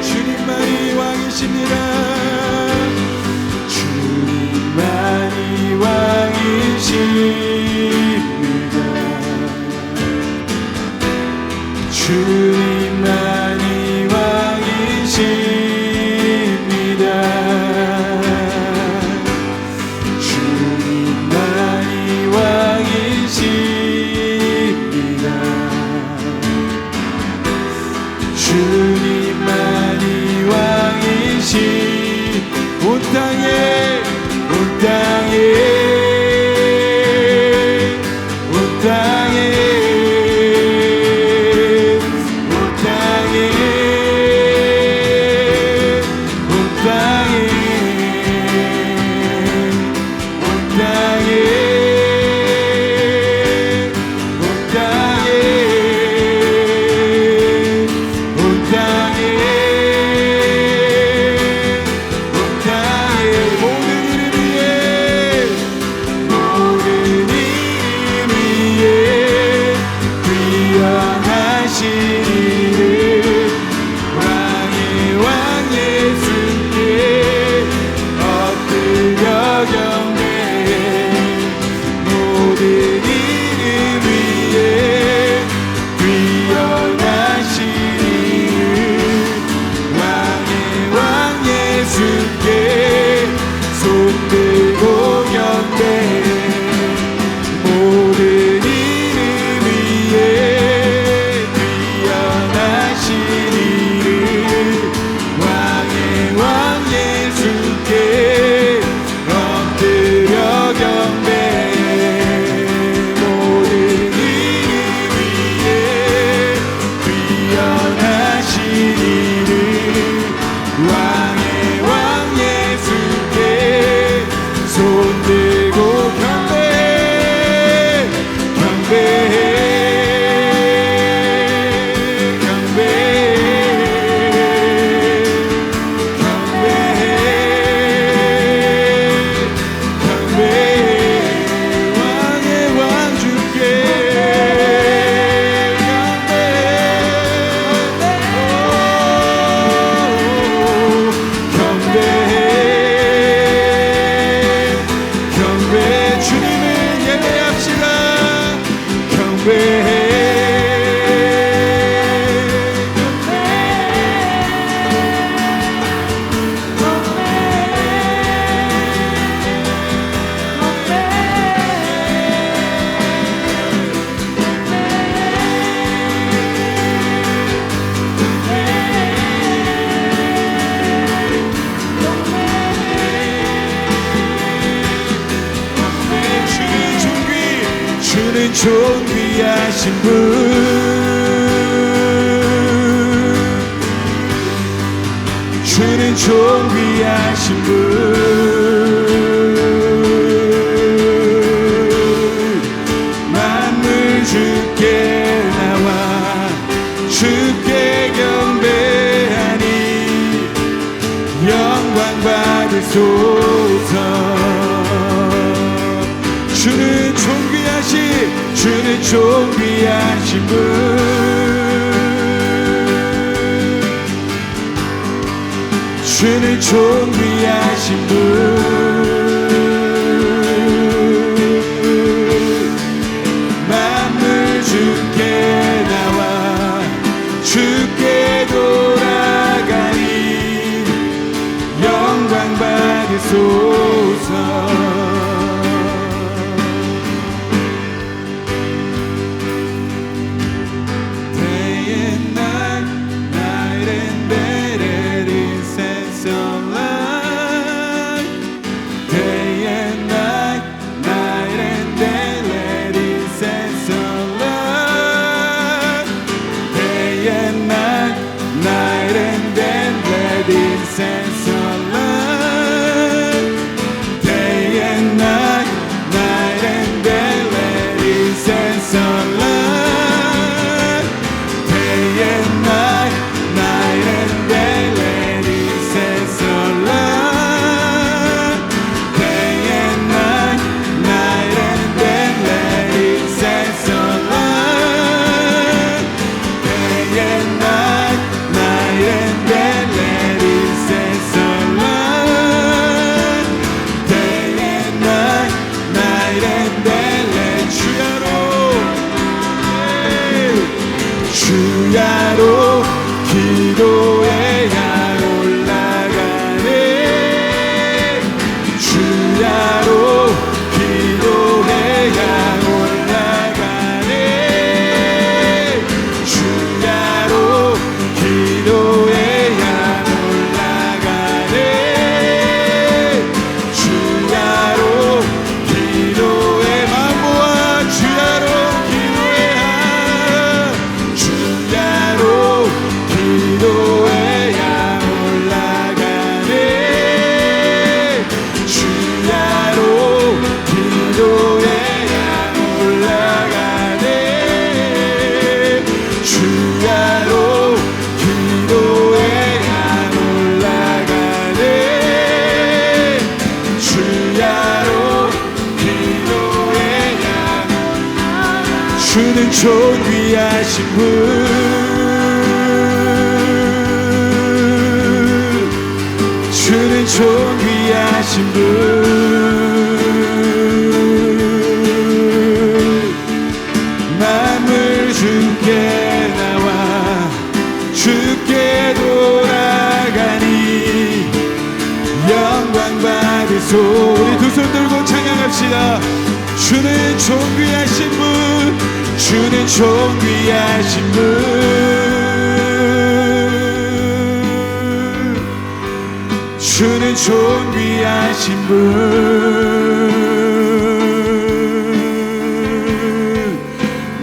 주님만이 왕이십니다. 주님만이 왕이십니다. 주님만이 왕이십니다. 주님만이 왕이십니다. 주님만이 왕이시 온 땅에 온 땅에 온 땅에 온 땅에 온 땅에 온 땅에 존귀하신 분 주는 존귀하신 분 만물 주께 나와 주께 경배하니 영광 받으소서. 주는 존귀하신 분 주는 존귀하신 분 만물 주께 나와 주께 돌아가니 영광 받으소서. Night 주야로 기도해야 올라가네 주야로 기도해야 올라가네 주야로 기도해야 올라가네 주야로 기도해 마음 모아 주야로 기도해야 주야로 기도해야 올라가네 주야로 기도해야 올라가네 주야로 기도해야 올라가네 주야로 기도해야 주는 존귀하신 분 주는 존귀하신 분 마음을 주께 나와 주께 돌아가니 영광 받으소 우리 두 손 들고 찬양합시다 주는 존귀하신 분 주는 존귀하신 분 주는 존귀하신 분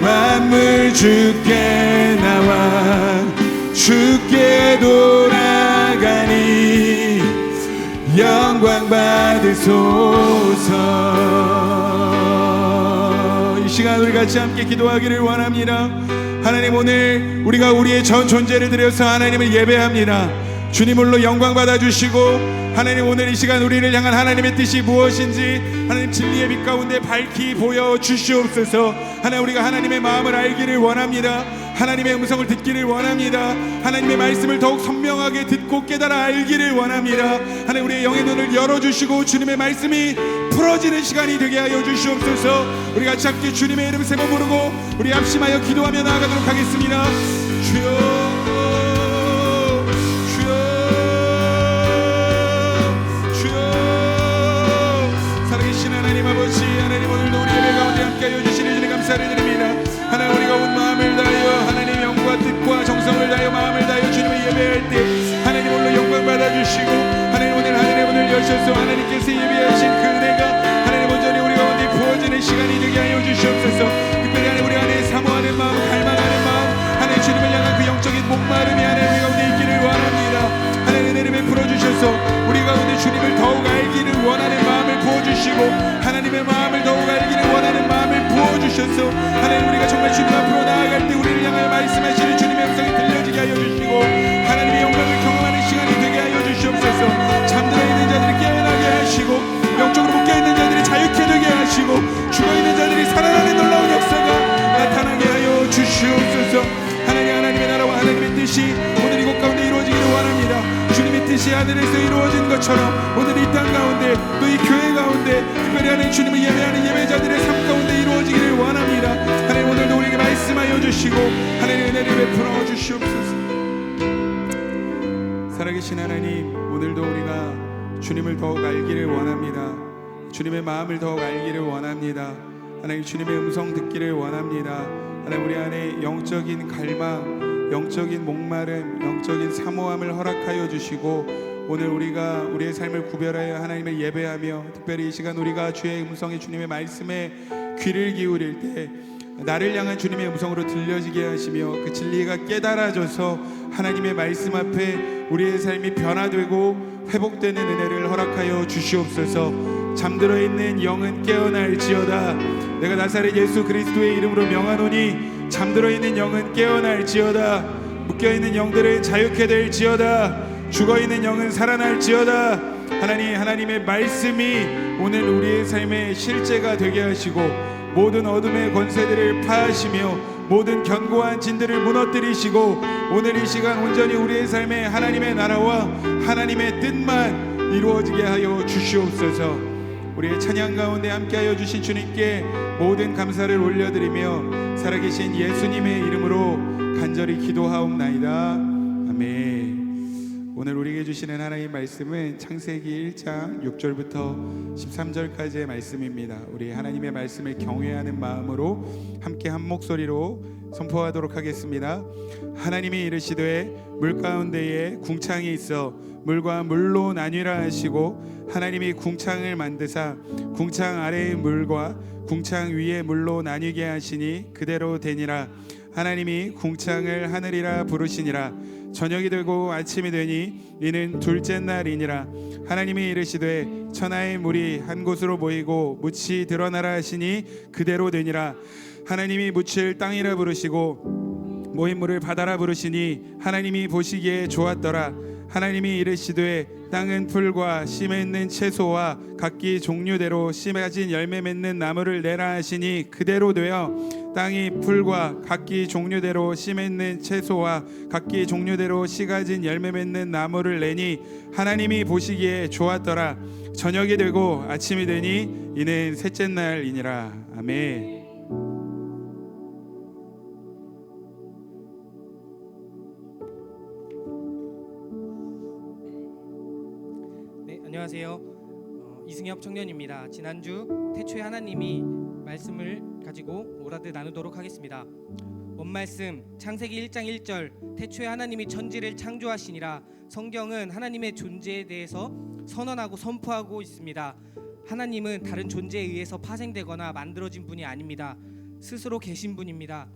만물 주께 나와 주께 돌아가니 영광 받으소서 이 시간 우리 같이 함께 기도하기를 원합니다 하나님 오늘 우리가 우리의 전 존재를 드려서 하나님을 예배합니다 주님 홀로 영광 받아주시고 하나님 오늘 이 시간 우리를 향한 하나님의 뜻이 무엇인지 하나님 진리의 빛 가운데 밝히 보여주시옵소서 하나님 우리가 하나님의 마음을 알기를 원합니다 하나님의 음성을 듣기를 원합니다 하나님의 말씀을 더욱 선명하게 듣고 깨달아 알기를 원합니다 하나님 우리의 영의 눈을 열어주시고 주님의 말씀이 풀어지는 시간이 되게 하여 주시옵소서 우리 같이 함께 주님의 이름 세 번 부르고 우리 합심하여 기도하며 나아가도록 하겠습니다 주여 하나님 아버지 하나님 오늘도 우리 예배 가운데 함께하여 주시니 주님 감사를 드립니다 하나님 우리가 온 마음을 다하여 하나님 영과 뜻과 정성을 다하여 마음을 다하여 주님을 예배할 때 하나님 홀로 영광 받아주시고 하나님 오늘 하늘의 문을 여셔서 하나님께서 예배하신 그 은혜가 하나님 온전히 우리 가운데 부어지는 시간이 되게 하여 주시옵소서 특별히 하나님 우리 안에 사모하는 마음 갈망하는 마음 하나님 주님을 향한 그 영적인 목마름이 하나님 우리 가운데 있기를 원합니다 하나님 은혜를 베풀어 주셔서 우리 가운데 주님을 더욱 알기를 원하는 마음을 부어주시고 하나님의 마음을 더욱 알기를 원하는 마음을 부어주셔서 하나님 우리가 정말 주님 앞으로 나아갈 때 우리를 향하여 말씀하시는 주님의 음성이 들려지게 하여 주시고 하나님의 영광을 경험하는 시간이 되게 하여 주시옵소서 잠들어 있는 자들이 깨어나게 하시고 영적으로 묶여있는 자들이 자유케 되게 하시고 죽어있는 자들이 살아나는 놀라운 역사가 나타나게 하여 주시옵소서 하나님의 나라와 하나님의 뜻이 오늘 이곳 가운데 이루어지기를 원합니다 주님의 뜻이 하늘에서 이루어진 것처럼 오늘 이 땅 가운데 또 이 교회 가운데 특별히 하나님 주님을 예배하는 예배자들의 삶 가운데 이루어지기를 원합니다 하나님 오늘도 우리에게 말씀하여 주시고 하나님의 은혜를 베풀어 주시옵소서 살아계신 하나님 오늘도 우리가 주님을 더욱 알기를 원합니다 주님의 마음을 더욱 알기를 원합니다 하나님 주님의 음성 듣기를 원합니다 하나님 우리 안에 영적인 갈망 영적인 목마름 영적인 사모함을 허락하여 주시고 오늘 우리가 우리의 삶을 구별하여 하나님을 예배하며 특별히 이 시간 우리가 주의 음성에 주님의 말씀에 귀를 기울일 때 나를 향한 주님의 음성으로 들려지게 하시며 그 진리가 깨달아져서 하나님의 말씀 앞에 우리의 삶이 변화되고 회복되는 은혜를 허락하여 주시옵소서 잠들어 있는 영은 깨어날지어다 내가 나사렛 예수 그리스도의 이름으로 명하노니 잠들어 있는 영은 깨어날지어다 묶여있는 영들은 자유케 될지어다 죽어있는 영은 살아날지어다 하나님의 말씀이 오늘 우리의 삶의 실제가 되게 하시고 모든 어둠의 권세들을 파하시며 모든 견고한 진들을 무너뜨리시고 오늘 이 시간 온전히 우리의 삶에 하나님의 나라와 하나님의 뜻만 이루어지게 하여 주시옵소서 우리의 찬양 가운데 함께하여 주신 주님께 모든 감사를 올려드리며 살아계신 예수님의 이름으로 간절히 기도하옵나이다. 아멘. 오늘 우리에게 주시는 하나님의 말씀은 창세기 1장 6절부터 13절까지의 말씀입니다. 우리 하나님의 말씀을 경외하는 마음으로 함께 한 목소리로 선포하도록 하겠습니다. 하나님이 이르시되 물 가운데에 궁창이 있어 물과 물로 나뉘라 하시고 하나님이 궁창을 만드사 궁창 아래의 물과 궁창 위의 물로 나뉘게 하시니 그대로 되니라. 하나님이 궁창을 하늘이라 부르시니라. 저녁이 되고 아침이 되니 이는 둘째 날이니라. 하나님이 이르시되 천하의 물이 한 곳으로 모이고 묻이 드러나라 하시니 그대로 되니라. 하나님이 묻을 땅이라 부르시고 모인 물을 바다라 부르시니 하나님이 보시기에 좋았더라. 하나님이 이르시되 땅은 풀과 씨 맺는 채소와 각기 종류대로 씨 가진 열매 맺는 나무를 내라 하시니 그대로 되어 땅이 풀과 각기 종류대로 씨 맺는 채소와 각기 종류대로 씨 가진 열매 맺는 나무를 내니 하나님이 보시기에 좋았더라. 저녁이 되고 아침이 되니 이는 셋째 날이니라. 아멘. 안녕하세요. 이승엽 청년입니다. 지난주 태초에 하나님이 말씀을 가지고 오라드 나누도록 하겠습니다. 원말씀 창세기 1장 1절 태초에 하나님이 천지를 창조하시니라. 성경은 하나님의 존재에 대해서 선언하고 선포하고 있습니다. 하나님은 다른 존재에 의해서 파생되거나 만들어진 분이 아닙니다. 스스로 계신 분입니다.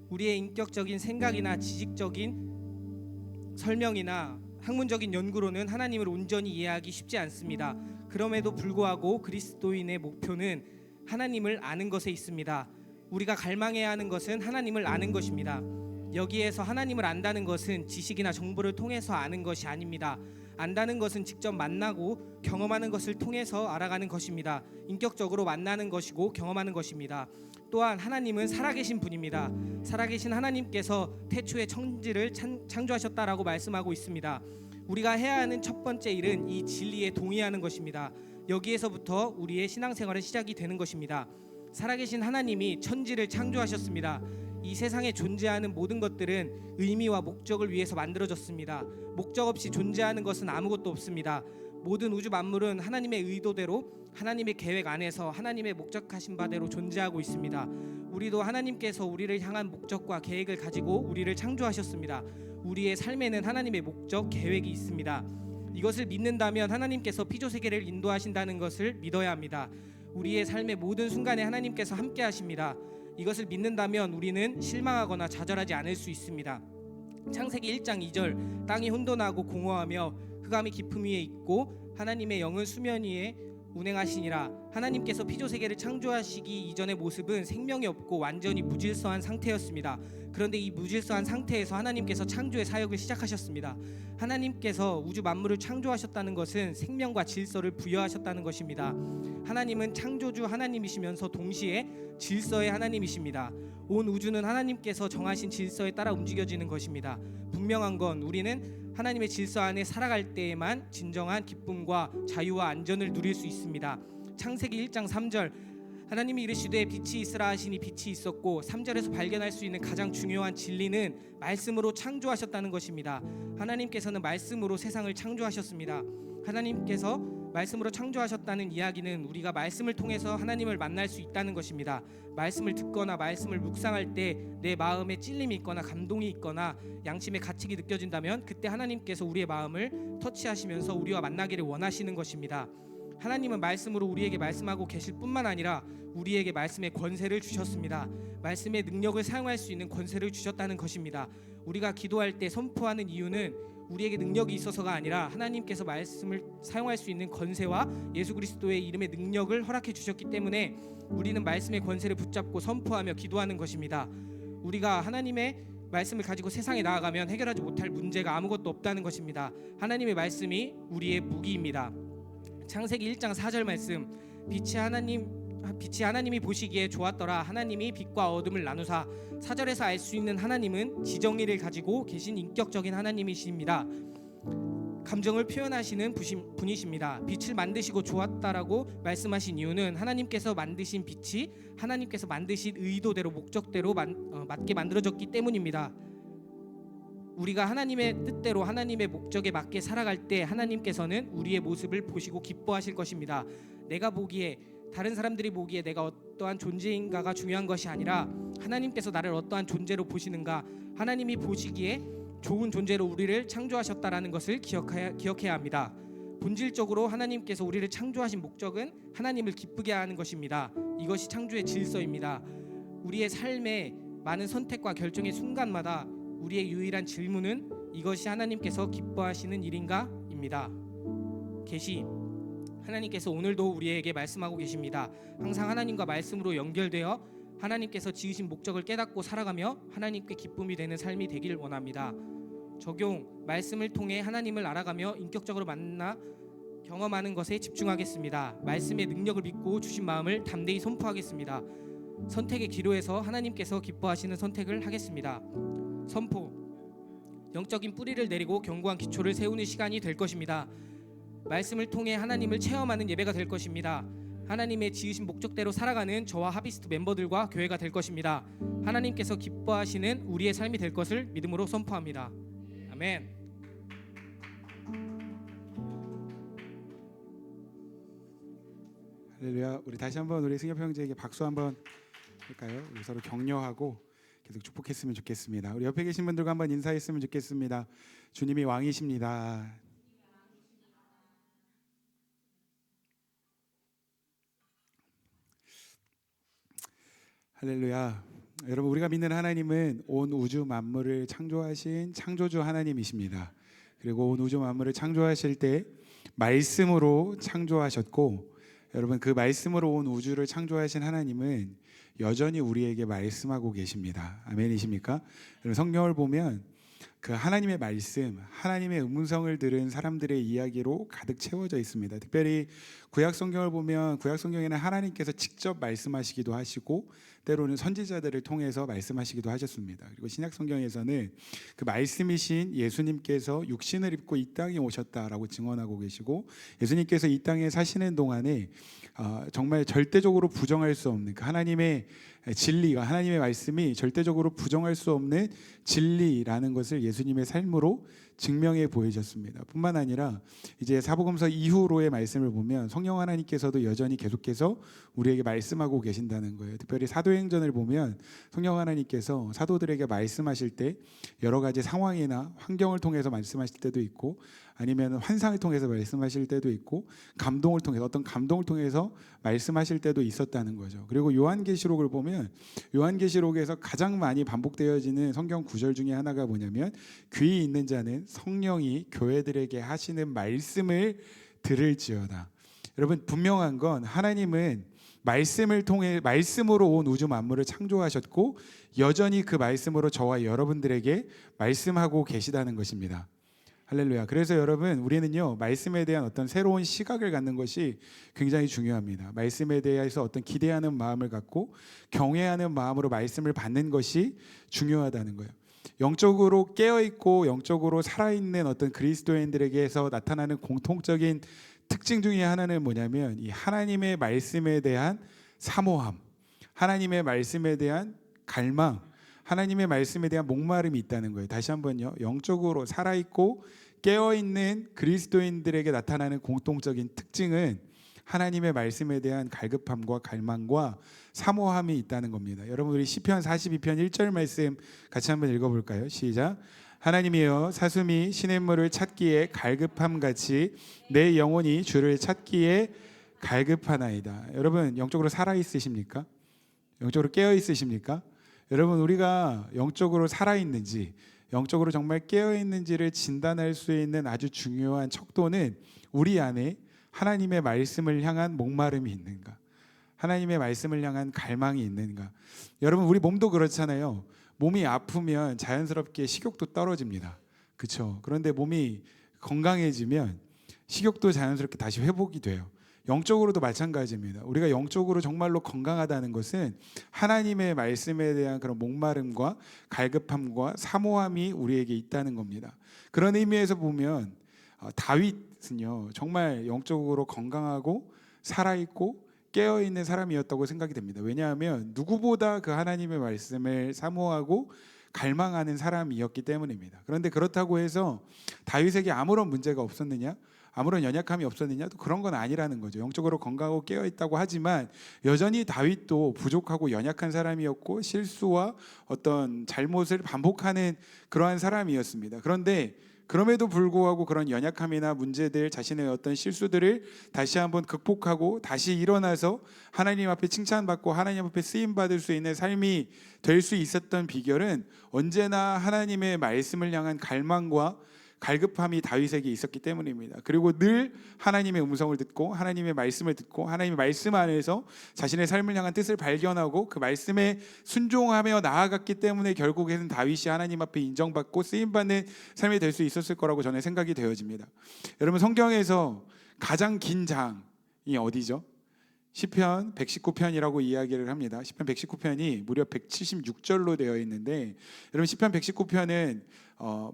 우리의 인격적인 생각이나 지식적인 설명이나 학문적인 연구로는 하나님을 온전히 이해하기 쉽지 않습니다. 그럼에도 불구하고 그리스도인의 목표는 하나님을 아는 것에 있습니다. 우리가 갈망해야 하는 것은 하나님을 아는 것입니다. 여기에서 하나님을 안다는 것은 지식이나 정보를 통해서 아는 것이 아닙니다. 안다는 것은 직접 만나고 경험하는 것을 통해서 알아가는 것입니다. 인격적으로 만나는 것이고 경험하는 것입니다. 또한 하나님은 살아계신 분입니다. 살아계신 하나님께서 태초에 천지를 창조하셨다라고 말씀하고 있습니다. 우리가 해야 하는 첫 번째 일은 이 진리에 동의하는 것입니다. 여기에서부터 우리의 신앙생활은 시작이 되는 것입니다. 살아계신 하나님이 천지를 창조하셨습니다. 이 세상에 존재하는 모든 것들은 의미와 목적을 위해서 만들어졌습니다. 목적 없이 존재하는 것은 아무것도 없습니다. 모든 우주 만물은 하나님의 의도대로 하나님의 계획 안에서 하나님의 목적하신 바대로 존재하고 있습니다. 우리도 하나님께서 우리를 향한 목적과 계획을 가지고 우리를 창조하셨습니다. 우리의 삶에는 하나님의 목적, 계획이 있습니다. 이것을 믿는다면 하나님께서 피조세계를 인도하신다는 것을 믿어야 합니다. 우리의 삶의 모든 순간에 하나님께서 함께 하십니다. 이것을 믿는다면 우리는 실망하거나 좌절하지 않을 수 있습니다. 창세기 1장 2절 땅이 혼돈하고 공허하며 흑암이 깊음 위에 있고 하나님의 영은 수면 위에 운행하시니라. 하나님께서 피조세계를 창조하시기 이전의 모습은 생명이 없고 완전히 무질서한 상태였습니다. 그런데 이 무질서한 상태에서 하나님께서 창조의 사역을 시작하셨습니다. 하나님께서 우주 만물을 창조하셨다는 것은 생명과 질서를 부여하셨다는 것입니다. 하나님은 창조주 하나님이시면서 동시에 질서의 하나님이십니다. 온 우주는 하나님께서 정하신 질서에 따라 움직여지는 것입니다. 분명한 건 우리는 하나님의 질서 안에 살아갈 때에만 진정한 기쁨과 자유와 안전을 누릴 수 있습니다. 창세기 1장 3절 하나님이 이르시되 빛이 있으라 하시니 빛이 있었고 3절에서 발견할 수 있는 가장 중요한 진리는 말씀으로 창조하셨다는 것입니다. 하나님께서는 말씀으로 세상을 창조하셨습니다. 하나님께서 말씀으로 창조하셨다는 이야기는 우리가 말씀을 통해서 하나님을 만날 수 있다는 것입니다. 말씀을 듣거나 말씀을 묵상할 때 내 마음에 찔림이 있거나 감동이 있거나 양심의 가책이 느껴진다면 그때 하나님께서 우리의 마음을 터치하시면서 우리와 만나기를 원하시는 것입니다. 하나님은 말씀으로 우리에게 말씀하고 계실 뿐만 아니라 우리에게 말씀의 권세를 주셨습니다. 말씀의 능력을 사용할 수 있는 권세를 주셨다는 것입니다. 우리가 기도할 때 선포하는 이유는 우리에게 능력이 있어서가 아니라 하나님께서 말씀을 사용할 수 있는 권세와 예수 그리스도의 이름의 능력을 허락해 주셨기 때문에 우리는 말씀의 권세를 붙잡고 선포하며 기도하는 것입니다. 우리가 하나님의 말씀을 가지고 세상에 나아가면 해결하지 못할 문제가 아무것도 없다는 것입니다. 하나님의 말씀이 우리의 무기입니다. 창세기 1장 4절 말씀 빛이 하나님이 보시기에 좋았더라. 하나님이 빛과 어둠을 나누사. 4절에서 알 수 있는 하나님은 지정의를 가지고 계신 인격적인 하나님이십니다. 감정을 표현하시는 분이십니다. 빛을 만드시고 좋았다라고 말씀하신 이유는 하나님께서 만드신 빛이 하나님께서 만드신 의도대로 목적대로 맞게 만들어졌기 때문입니다. 우리가 하나님의 뜻대로 하나님의 목적에 맞게 살아갈 때 하나님께서는 우리의 모습을 보시고 기뻐하실 것입니다. 내가 보기에 다른 사람들이 보기에 내가 어떠한 존재인가가 중요한 것이 아니라 하나님께서 나를 어떠한 존재로 보시는가, 하나님이 보시기에 좋은 존재로 우리를 창조하셨다라는 것을 기억해야 합니다. 본질적으로 하나님께서 우리를 창조하신 목적은 하나님을 기쁘게 하는 것입니다. 이것이 창조의 질서입니다. 우리의 삶에 많은 선택과 결정의 순간마다 우리의 유일한 질문은 이것이 하나님께서 기뻐하시는 일인가? 입니다. 계시 하나님께서 오늘도 우리에게 말씀하고 계십니다. 항상 하나님과 말씀으로 연결되어 하나님께서 지으신 목적을 깨닫고 살아가며 하나님께 기쁨이 되는 삶이 되길 원합니다. 적용, 말씀을 통해 하나님을 알아가며 인격적으로 만나 경험하는 것에 집중하겠습니다. 말씀의 능력을 믿고 주신 마음을 담대히 선포하겠습니다. 선택의 기로에서 하나님께서 기뻐하시는 선택을 하겠습니다. 선포, 영적인 뿌리를 내리고 견고한 기초를 세우는 시간이 될 것입니다. 말씀을 통해 하나님을 체험하는 예배가 될 것입니다. 하나님의 지으신 목적대로 살아가는 저와 하비스트 멤버들과 교회가 될 것입니다. 하나님께서 기뻐하시는 우리의 삶이 될 것을 믿음으로 선포합니다. 아멘. 할렐루야. 우리 다시 한번 우리 승엽 형제에게 박수 한번 할까요? 우리 서로 격려하고 계속 축복했으면 좋겠습니다. 우리 옆에 계신 분들과 한번 인사했으면 좋겠습니다. 주님이 왕이십니다. 할렐루야. 여러분, 우리가 믿는 하나님은 온 우주 만물을 창조하신 창조주 하나님이십니다. 그리고 온 우주 만물을 창조하실 때 말씀으로 창조하셨고, 여러분, 그 말씀으로 온 우주를 창조하신 하나님은 여전히 우리에게 말씀하고 계십니다. 아멘이십니까? 여러분, 성경을 보면 그 하나님의 말씀, 하나님의 음성을 들은 사람들의 이야기로 가득 채워져 있습니다. 특별히 구약 성경을 보면 구약 성경에는 하나님께서 직접 말씀하시기도 하시고 때로는 선지자들을 통해서 말씀하시기도 하셨습니다. 그리고 신약 성경에서는 그 말씀이신 예수님께서 육신을 입고 이 땅에 오셨다라고 증언하고 계시고, 예수님께서 이 땅에 사시는 동안에 정말 절대적으로 부정할 수 없는 그 하나님의 진리가, 하나님의 말씀이 절대적으로 부정할 수 없는 진리라는 것을 예수님의 삶으로 증명해 보이셨습니다. 뿐만 아니라 이제 사복음서 이후로의 말씀을 보면 성령 하나님께서도 여전히 계속해서 우리에게 말씀하고 계신다는 거예요. 특별히 사도행전을 보면 성령 하나님께서 사도들에게 말씀하실 때 여러 가지 상황이나 환경을 통해서 말씀하실 때도 있고, 아니면 환상을 통해서 말씀하실 때도 있고, 감동을 통해서, 어떤 감동을 통해서 말씀하실 때도 있었다는 거죠. 그리고 요한계시록을 보면 요한계시록에서 가장 많이 반복되어지는 성경 구절 중에 하나가 뭐냐면, 귀 있는 자는 성령이 교회들에게 하시는 말씀을 들을지어다. 여러분, 분명한 건 하나님은 말씀을 통해, 말씀으로 온 우주 만물을 창조하셨고 여전히 그 말씀으로 저와 여러분들에게 말씀하고 계시다는 것입니다. 할렐루야. 그래서 여러분, 우리는요, 말씀에 대한 어떤 새로운 시각을 갖는 것이 굉장히 중요합니다. 말씀에 대해서 어떤 기대하는 마음을 갖고 경외하는 마음으로 말씀을 받는 것이 중요하다는 거예요. 영적으로 깨어있고 영적으로 살아있는 어떤 그리스도인들에게서 나타나는 공통적인 특징 중에 하나는 뭐냐면, 이 하나님의 말씀에 대한 사모함, 하나님의 말씀에 대한 갈망, 하나님의 말씀에 대한 목마름이 있다는 거예요. 다시 한번요, 영적으로 살아있고 깨어있는 그리스도인들에게 나타나는 공통적인 특징은 하나님의 말씀에 대한 갈급함과 갈망과 사모함이 있다는 겁니다. 여러분, 우리 시편 42편 1절 말씀 같이 한번 읽어볼까요? 시작. 하나님이여, 사슴이 시냇물을 찾기에 갈급함같이 내 영혼이 주를 찾기에 갈급하나이다. 여러분, 영적으로 살아있으십니까? 영적으로 깨어있으십니까? 여러분, 우리가 영적으로 살아있는지, 영적으로 정말 깨어있는지를 진단할 수 있는 아주 중요한 척도는 우리 안에 하나님의 말씀을 향한 목마름이 있는가, 하나님의 말씀을 향한 갈망이 있는가. 여러분, 우리 몸도 그렇잖아요. 몸이 아프면 자연스럽게 식욕도 떨어집니다. 그렇죠? 그런데 몸이 건강해지면 식욕도 자연스럽게 다시 회복이 돼요. 영적으로도 마찬가지입니다. 우리가 영적으로 정말로 건강하다는 것은 하나님의 말씀에 대한 그런 목마름과 갈급함과 사모함이 우리에게 있다는 겁니다. 그런 의미에서 보면 다윗은요 정말 영적으로 건강하고 살아있고 깨어있는 사람이었다고 생각이 됩니다. 왜냐하면 누구보다 그 하나님의 말씀을 사모하고 갈망하는 사람이었기 때문입니다. 그런데 그렇다고 해서 다윗에게 아무런 문제가 없었느냐? 아무런 연약함이 없었느냐? 또 그런 건 아니라는 거죠. 영적으로 건강하고 깨어있다고 하지만 여전히 다윗도 부족하고 연약한 사람이었고 실수와 어떤 잘못을 반복하는 그러한 사람이었습니다. 그런데 그럼에도 불구하고 그런 연약함이나 문제들, 자신의 어떤 실수들을 다시 한번 극복하고 다시 일어나서 하나님 앞에 칭찬받고 하나님 앞에 쓰임받을 수 있는 삶이 될 수 있었던 비결은 언제나 하나님의 말씀을 향한 갈망과 갈급함이 다윗에게 있었기 때문입니다. 그리고 늘 하나님의 음성을 듣고 하나님의 말씀을 듣고 하나님의 말씀 안에서 자신의 삶을 향한 뜻을 발견하고 그 말씀에 순종하며 나아갔기 때문에 결국에는 다윗이 하나님 앞에 인정받고 쓰임받는 삶이 될 수 있었을 거라고 저는 생각이 되어집니다. 여러분, 성경에서 가장 긴 장이 어디죠? 시편 119편이라고 이야기를 합니다. 시편 119편이 무려 176절로 되어 있는데, 여러분 시편 119편은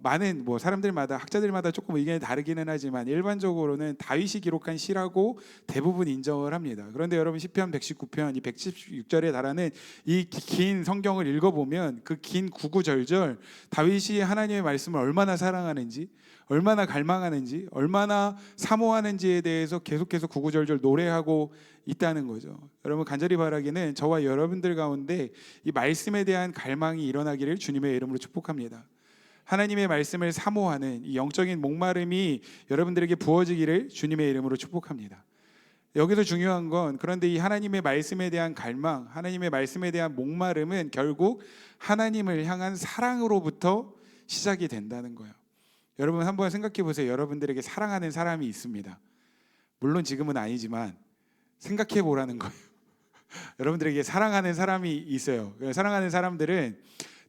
많은 사람들마다 학자들마다 조금 의견이 다르기는 하지만 일반적으로는 다윗이 기록한 시라고 대부분 인정을 합니다. 그런데 여러분 시편 119편 이 176절에 달하는 이 긴 성경을 읽어보면 그 긴 구구절절 다윗이 하나님의 말씀을 얼마나 사랑하는지, 얼마나 갈망하는지, 얼마나 사모하는지에 대해서 계속해서 구구절절 노래하고 있다는 거죠. 여러분, 간절히 바라기는 저와 여러분들 가운데 이 말씀에 대한 갈망이 일어나기를 주님의 이름으로 축복합니다. 하나님의 말씀을 사모하는 이 영적인 목마름이 여러분들에게 부어지기를 주님의 이름으로 축복합니다. 여기서 중요한 건, 그런데 이 하나님의 말씀에 대한 갈망, 하나님의 말씀에 대한 목마름은 결국 하나님을 향한 사랑으로부터 시작이 된다는 거예요. 여러분 한번 생각해 보세요. 여러분들에게 사랑하는 사람이 있습니다. 물론 지금은 아니지만 생각해 보라는 거예요. 여러분들에게 사랑하는 사람이 있어요. 사랑하는 사람들은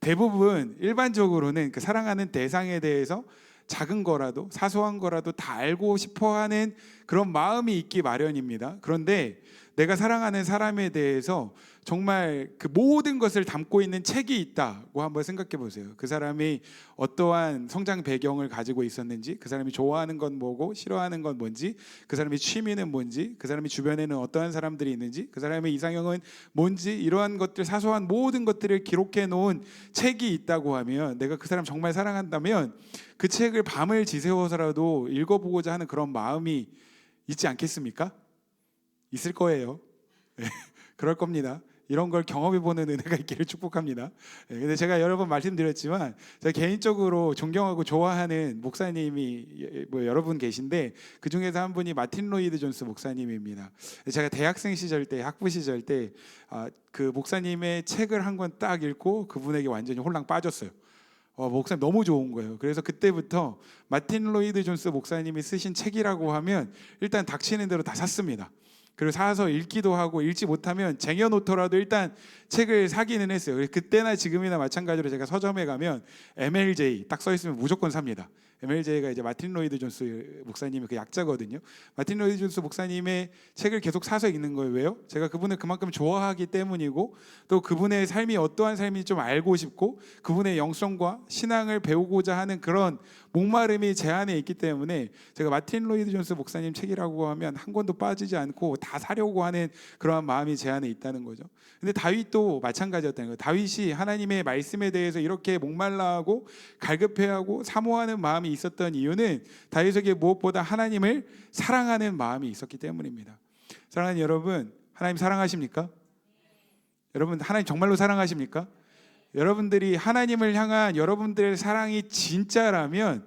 대부분 일반적으로는 그 사랑하는 대상에 대해서 작은 거라도 사소한 거라도 다 알고 싶어하는 그런 마음이 있기 마련입니다. 그런데 내가 사랑하는 사람에 대해서 정말 그 모든 것을 담고 있는 책이 있다고 한번 생각해 보세요. 그 사람이 어떠한 성장 배경을 가지고 있었는지, 그 사람이 좋아하는 건 뭐고 싫어하는 건 뭔지, 그 사람의 취미는 뭔지, 그 사람이 주변에는 어떠한 사람들이 있는지, 그 사람의 이상형은 뭔지, 이러한 것들, 사소한 모든 것들을 기록해 놓은 책이 있다고 하면, 내가 그 사람 정말 사랑한다면 그 책을 밤을 지새워서라도 읽어보고자 하는 그런 마음이 있지 않겠습니까? 있을 거예요. 그럴 겁니다. 이런 걸 경험해보는 은혜가 있기를 축복합니다. 근데 제가 여러 번 말씀드렸지만 제가 개인적으로 존경하고 좋아하는 목사님이 여러 분 계신데, 그 중에서 한 분이 마틴 로이드 존스 목사님입니다. 제가 대학생 시절 때, 학부 시절 때 그 목사님의 책을 한 권 딱 읽고 그분에게 완전히 홀랑 빠졌어요. 목사님 너무 좋은 거예요. 그래서 그때부터 마틴 로이드 존스 목사님이 쓰신 책이라고 하면 일단 닥치는 대로 다 샀습니다. 그리고 사서 읽기도 하고, 읽지 못하면 쟁여놓더라도 일단 책을 사기는 했어요. 그때나 지금이나 마찬가지로 제가 서점에 가면 MLJ 딱 써 있으면 무조건 삽니다. MLJ가 이제 마틴 로이드 존스 목사님의 그 약자거든요. 마틴 로이드 존스 목사님의 책을 계속 사서 읽는 거예요. 왜요? 제가 그분을 그만큼 좋아하기 때문이고, 또 그분의 삶이 어떠한 삶인지 좀 알고 싶고, 그분의 영성과 신앙을 배우고자 하는 그런 목마름이 제 안에 있기 때문에 제가 마틴 로이드 존스 목사님 책이라고 하면 한 권도 빠지지 않고 다 사려고 하는 그러한 마음이 제 안에 있다는 거죠. 근데 다윗도 마찬가지였다는 거예요. 다윗이 하나님의 말씀에 대해서 이렇게 목말라하고 갈급해하고 사모하는 마음이 있었던 이유는 다윗에게 무엇보다 하나님을 사랑하는 마음이 있었기 때문입니다. 사랑하는 여러분, 하나님 사랑하십니까? 여러분, 하나님 정말로 사랑하십니까? 여러분들이 하나님을 향한 여러분들의 사랑이 진짜라면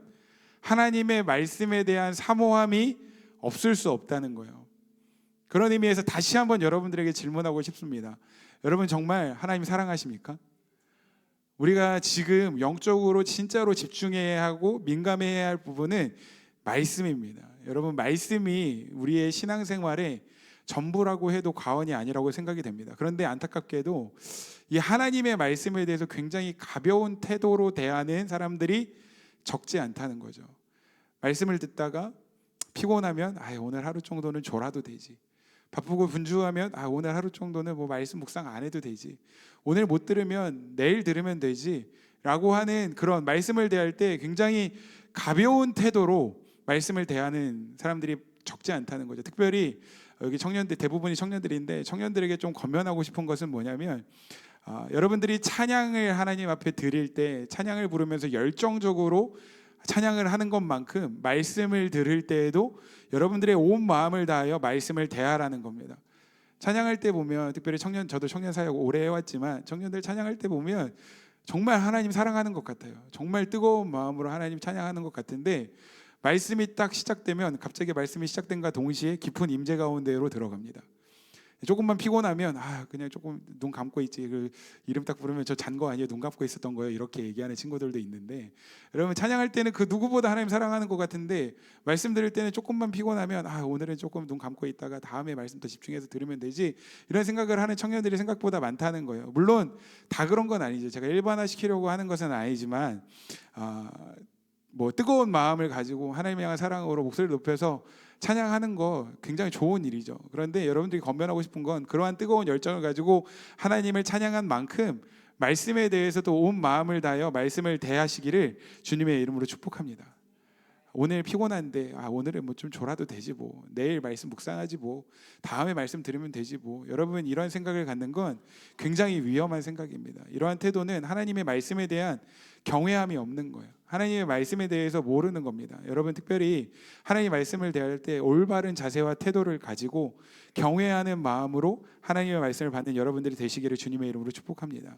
하나님의 말씀에 대한 사모함이 없을 수 없다는 거예요. 그런 의미에서 다시 한번 여러분들에게 질문하고 싶습니다. 여러분 정말 하나님 사랑하십니까? 우리가 지금 영적으로 진짜로 집중해야 하고 민감해야 할 부분은 말씀입니다. 여러분, 말씀이 우리의 신앙생활에 전부라고 해도 과언이 아니라고 생각이 됩니다. 그런데 안타깝게도 이 하나님의 말씀에 대해서 굉장히 가벼운 태도로 대하는 사람들이 적지 않다는 거죠. 말씀을 듣다가 피곤하면 오늘 하루 정도는 졸아도 되지. 바쁘고 분주하면 오늘 하루 정도는 말씀 묵상 안 해도 되지. 오늘 못 들으면 내일 들으면 되지 라고 하는 그런 말씀을 대할 때 굉장히 가벼운 태도로 말씀을 대하는 사람들이 적지 않다는 거죠. 특별히 여기 청년들 대부분이 청년들인데 청년들에게 좀 권면하고 싶은 것은 뭐냐면 여러분들이 찬양을 하나님 앞에 드릴 때 찬양을 부르면서 열정적으로 찬양을 하는 것만큼 말씀을 들을 때에도 여러분들의 온 마음을 다하여 말씀을 대하라는 겁니다. 찬양할 때 보면 특별히 저도 청년 사역 오래 해왔지만 청년들 찬양할 때 보면 정말 하나님 사랑하는 것 같아요. 정말 뜨거운 마음으로 하나님 찬양하는 것 같은데 말씀이 딱 시작되면 갑자기 말씀이 시작된과 동시에 깊은 임재 가운데로 들어갑니다. 조금만 피곤하면 그냥 조금 눈 감고 있지, 그 이름 딱 부르면 저 잔 거 아니에요, 눈 감고 있었던 거예요, 이렇게 얘기하는 친구들도 있는데, 여러분 찬양할 때는 그 누구보다 하나님 사랑하는 것 같은데 말씀 들을 때는 조금만 피곤하면 오늘은 조금 눈 감고 있다가 다음에 말씀 더 집중해서 들으면 되지, 이런 생각을 하는 청년들이 생각보다 많다는 거예요. 물론 다 그런 건 아니죠. 제가 일반화 시키려고 하는 것은 아니지만 뭐 뜨거운 마음을 가지고 하나님을 향한 사랑으로 목소리를 높여서 찬양하는 거 굉장히 좋은 일이죠. 그런데 여러분들이 권면하고 싶은 건 그러한 뜨거운 열정을 가지고 하나님을 찬양한 만큼 말씀에 대해서도 온 마음을 다하여 말씀을 대하시기를 주님의 이름으로 축복합니다. 오늘 피곤한데 오늘은 뭐 좀 졸아도 되지 뭐, 내일 말씀 묵상하지 뭐, 다음에 말씀 들으면 되지 뭐, 여러분 이런 생각을 갖는 건 굉장히 위험한 생각입니다. 이러한 태도는 하나님의 말씀에 대한 경외함이 없는 거예요. 하나님의 말씀에 대해서 모르는 겁니다. 여러분 특별히 하나님의 말씀을 대할 때 올바른 자세와 태도를 가지고 경외하는 마음으로 하나님의 말씀을 받는 여러분들이 되시기를 주님의 이름으로 축복합니다.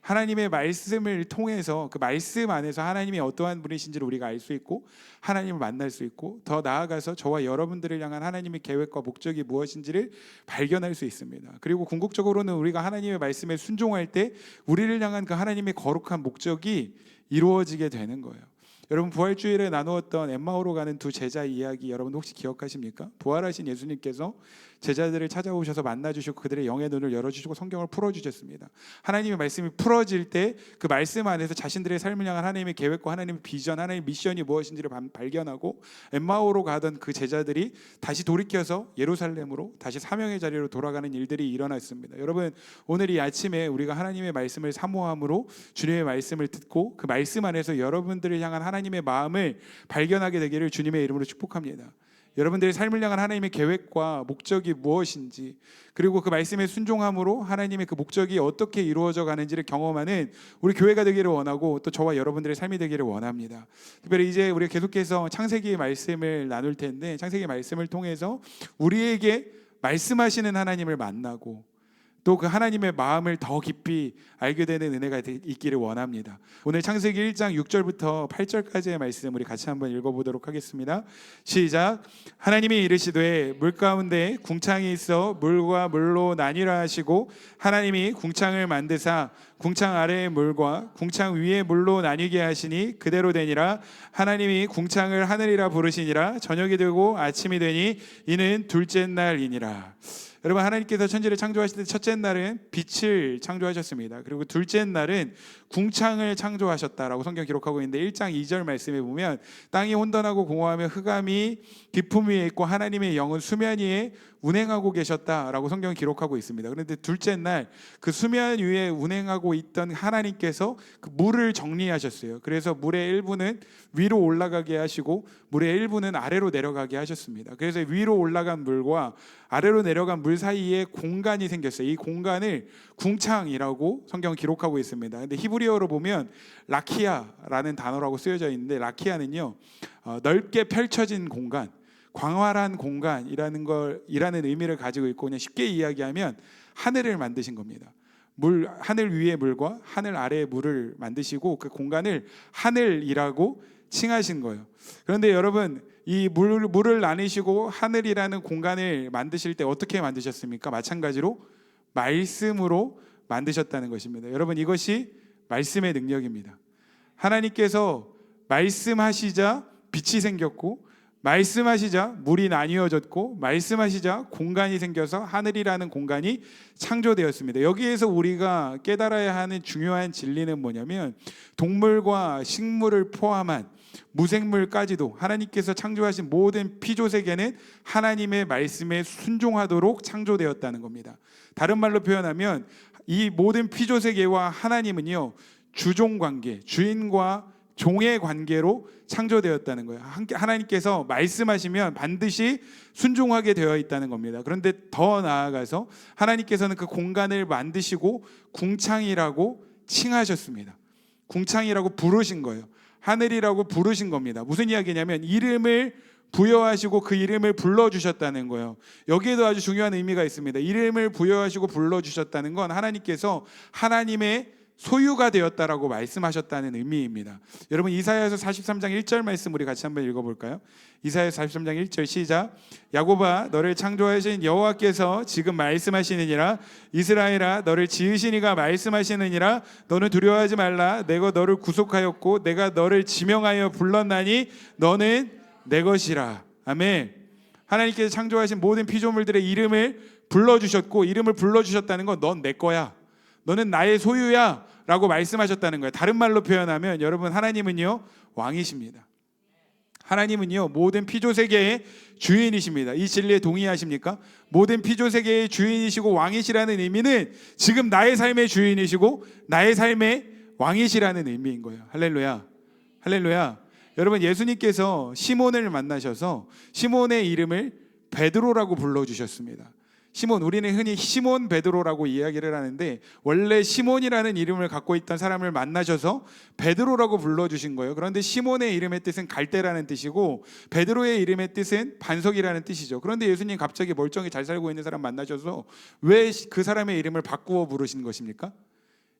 하나님의 말씀을 통해서 그 말씀 안에서 하나님이 어떠한 분이신지를 우리가 알 수 있고 하나님을 만날 수 있고 더 나아가서 저와 여러분들을 향한 하나님의 계획과 목적이 무엇인지를 발견할 수 있습니다. 그리고 궁극적으로는 우리가 하나님의 말씀에 순종할 때 우리를 향한 그 하나님의 거룩한 목적이 이루어지게 되는 거예요. 여러분 부활주일에 나누었던 엠마오로 가는 두 제자 이야기 여러분 혹시 기억하십니까? 부활하신 예수님께서 제자들을 찾아오셔서 만나주시고 그들의 영의 눈을 열어주시고 성경을 풀어주셨습니다. 하나님의 말씀이 풀어질 때 그 말씀 안에서 자신들의 삶을 향한 하나님의 계획과 하나님의 비전, 하나님의 미션이 무엇인지를 발견하고 엠마오로 가던 그 제자들이 다시 돌이켜서 예루살렘으로 다시 사명의 자리로 돌아가는 일들이 일어났습니다. 여러분 오늘 이 아침에 우리가 하나님의 말씀을 사모함으로 주님의 말씀을 듣고 그 말씀 안에서 여러분들을 향한 하나님의 마음을 발견하게 되기를 주님의 이름으로 축복합니다. 여러분들의 삶을 향한 하나님의 계획과 목적이 무엇인지, 그리고 그 말씀에 순종함으로 하나님의 그 목적이 어떻게 이루어져 가는지를 경험하는 우리 교회가 되기를 원하고 또 저와 여러분들의 삶이 되기를 원합니다. 특별히 이제 우리가 계속해서 창세기의 말씀을 나눌 텐데 창세기의 말씀을 통해서 우리에게 말씀하시는 하나님을 만나고 또 그 하나님의 마음을 더 깊이 알게 되는 은혜가 있기를 원합니다. 오늘 창세기 1장 6절부터 8절까지의 말씀 우리 같이 한번 읽어보도록 하겠습니다. 시작. 하나님이 이르시되 물 가운데 궁창이 있어 물과 물로 나뉘라 하시고 하나님이 궁창을 만드사 궁창 아래의 물과 궁창 위의 물로 나뉘게 하시니 그대로 되니라. 하나님이 궁창을 하늘이라 부르시니라. 저녁이 되고 아침이 되니 이는 둘째 날이니라. 여러분 하나님께서 천지를 창조하실 때 첫째 날은 빛을 창조하셨습니다. 그리고 둘째 날은 궁창을 창조하셨다라고 성경 기록하고 있는데 1장 2절 말씀에 보면 땅이 혼돈하고 공허하며 흑암이 깊음 위에 있고 하나님의 영은 수면 위에 운행하고 계셨다라고 성경 기록하고 있습니다. 그런데 둘째 날 그 수면 위에 운행하고 있던 하나님께서 그 물을 정리하셨어요. 그래서 물의 일부는 위로 올라가게 하시고 물의 일부는 아래로 내려가게 하셨습니다. 그래서 위로 올라간 물과 아래로 내려간 물 사이에 공간이 생겼어요. 이 공간을 궁창이라고 성경 기록하고 있습니다. 근데 히브리어로 보면 라키아라는 단어라고 쓰여져 있는데 라키아는요 넓게 펼쳐진 공간, 광활한 공간이라는 의미를 가지고 있고 그냥 쉽게 이야기하면 하늘을 만드신 겁니다. 하늘 위의 물과 하늘 아래의 물을 만드시고 그 공간을 하늘이라고 칭하신 거예요. 그런데 여러분 이 물을 나누시고 하늘이라는 공간을 만드실 때 어떻게 만드셨습니까? 마찬가지로 말씀으로 만드셨다는 것입니다. 여러분 이것이 말씀의 능력입니다. 하나님께서 말씀하시자 빛이 생겼고 말씀하시자 물이 나뉘어졌고 말씀하시자 공간이 생겨서 하늘이라는 공간이 창조되었습니다. 여기에서 우리가 깨달아야 하는 중요한 진리는 뭐냐면 동물과 식물을 포함한 무생물까지도 하나님께서 창조하신 모든 피조세계는 하나님의 말씀에 순종하도록 창조되었다는 겁니다. 다른 말로 표현하면 이 모든 피조세계와 하나님은요 주종관계, 주인과 종의 관계로 창조되었다는 거예요. 하나님께서 말씀하시면 반드시 순종하게 되어 있다는 겁니다. 그런데 더 나아가서 하나님께서는 그 공간을 만드시고 궁창이라고 칭하셨습니다. 궁창이라고 부르신 거예요. 하늘이라고 부르신 겁니다. 무슨 이야기냐면 이름을 부여하시고 그 이름을 불러주셨다는 거예요. 여기에도 아주 중요한 의미가 있습니다. 이름을 부여하시고 불러주셨다는 건 하나님께서 하나님의 소유가 되었다라고 말씀하셨다는 의미입니다. 여러분 이사야서 43장 1절 말씀 우리 같이 한번 읽어볼까요? 이사야서 43장 1절 시작. 야곱아 너를 창조하신 여호와께서 지금 말씀하시느니라. 이스라엘아 너를 지으신 이가 말씀하시느니라. 너는 두려워하지 말라. 내가 너를 구속하였고 내가 너를 지명하여 불렀나니 너는 내 것이라. 아멘. 하나님께서 창조하신 모든 피조물들의 이름을 불러주셨고 이름을 불러주셨다는 건 넌 내 거야. 너는 나의 소유야 라고 말씀하셨다는 거예요. 다른 말로 표현하면 여러분 하나님은요 왕이십니다. 하나님은요 모든 피조세계의 주인이십니다. 이 진리에 동의하십니까? 모든 피조세계의 주인이시고 왕이시라는 의미는 지금 나의 삶의 주인이시고 나의 삶의 왕이시라는 의미인 거예요. 할렐루야. 할렐루야. 여러분 예수님께서 시몬을 만나셔서 시몬의 이름을 베드로라고 불러주셨습니다. 시몬, 우리는 흔히 시몬 베드로라고 이야기를 하는데 원래 시몬이라는 이름을 갖고 있던 사람을 만나셔서 베드로라고 불러주신 거예요. 그런데 시몬의 이름의 뜻은 갈대라는 뜻이고 베드로의 이름의 뜻은 반석이라는 뜻이죠. 그런데 예수님 갑자기 멀쩡히 잘 살고 있는 사람 만나셔서 왜 그 사람의 이름을 바꾸어 부르신 것입니까?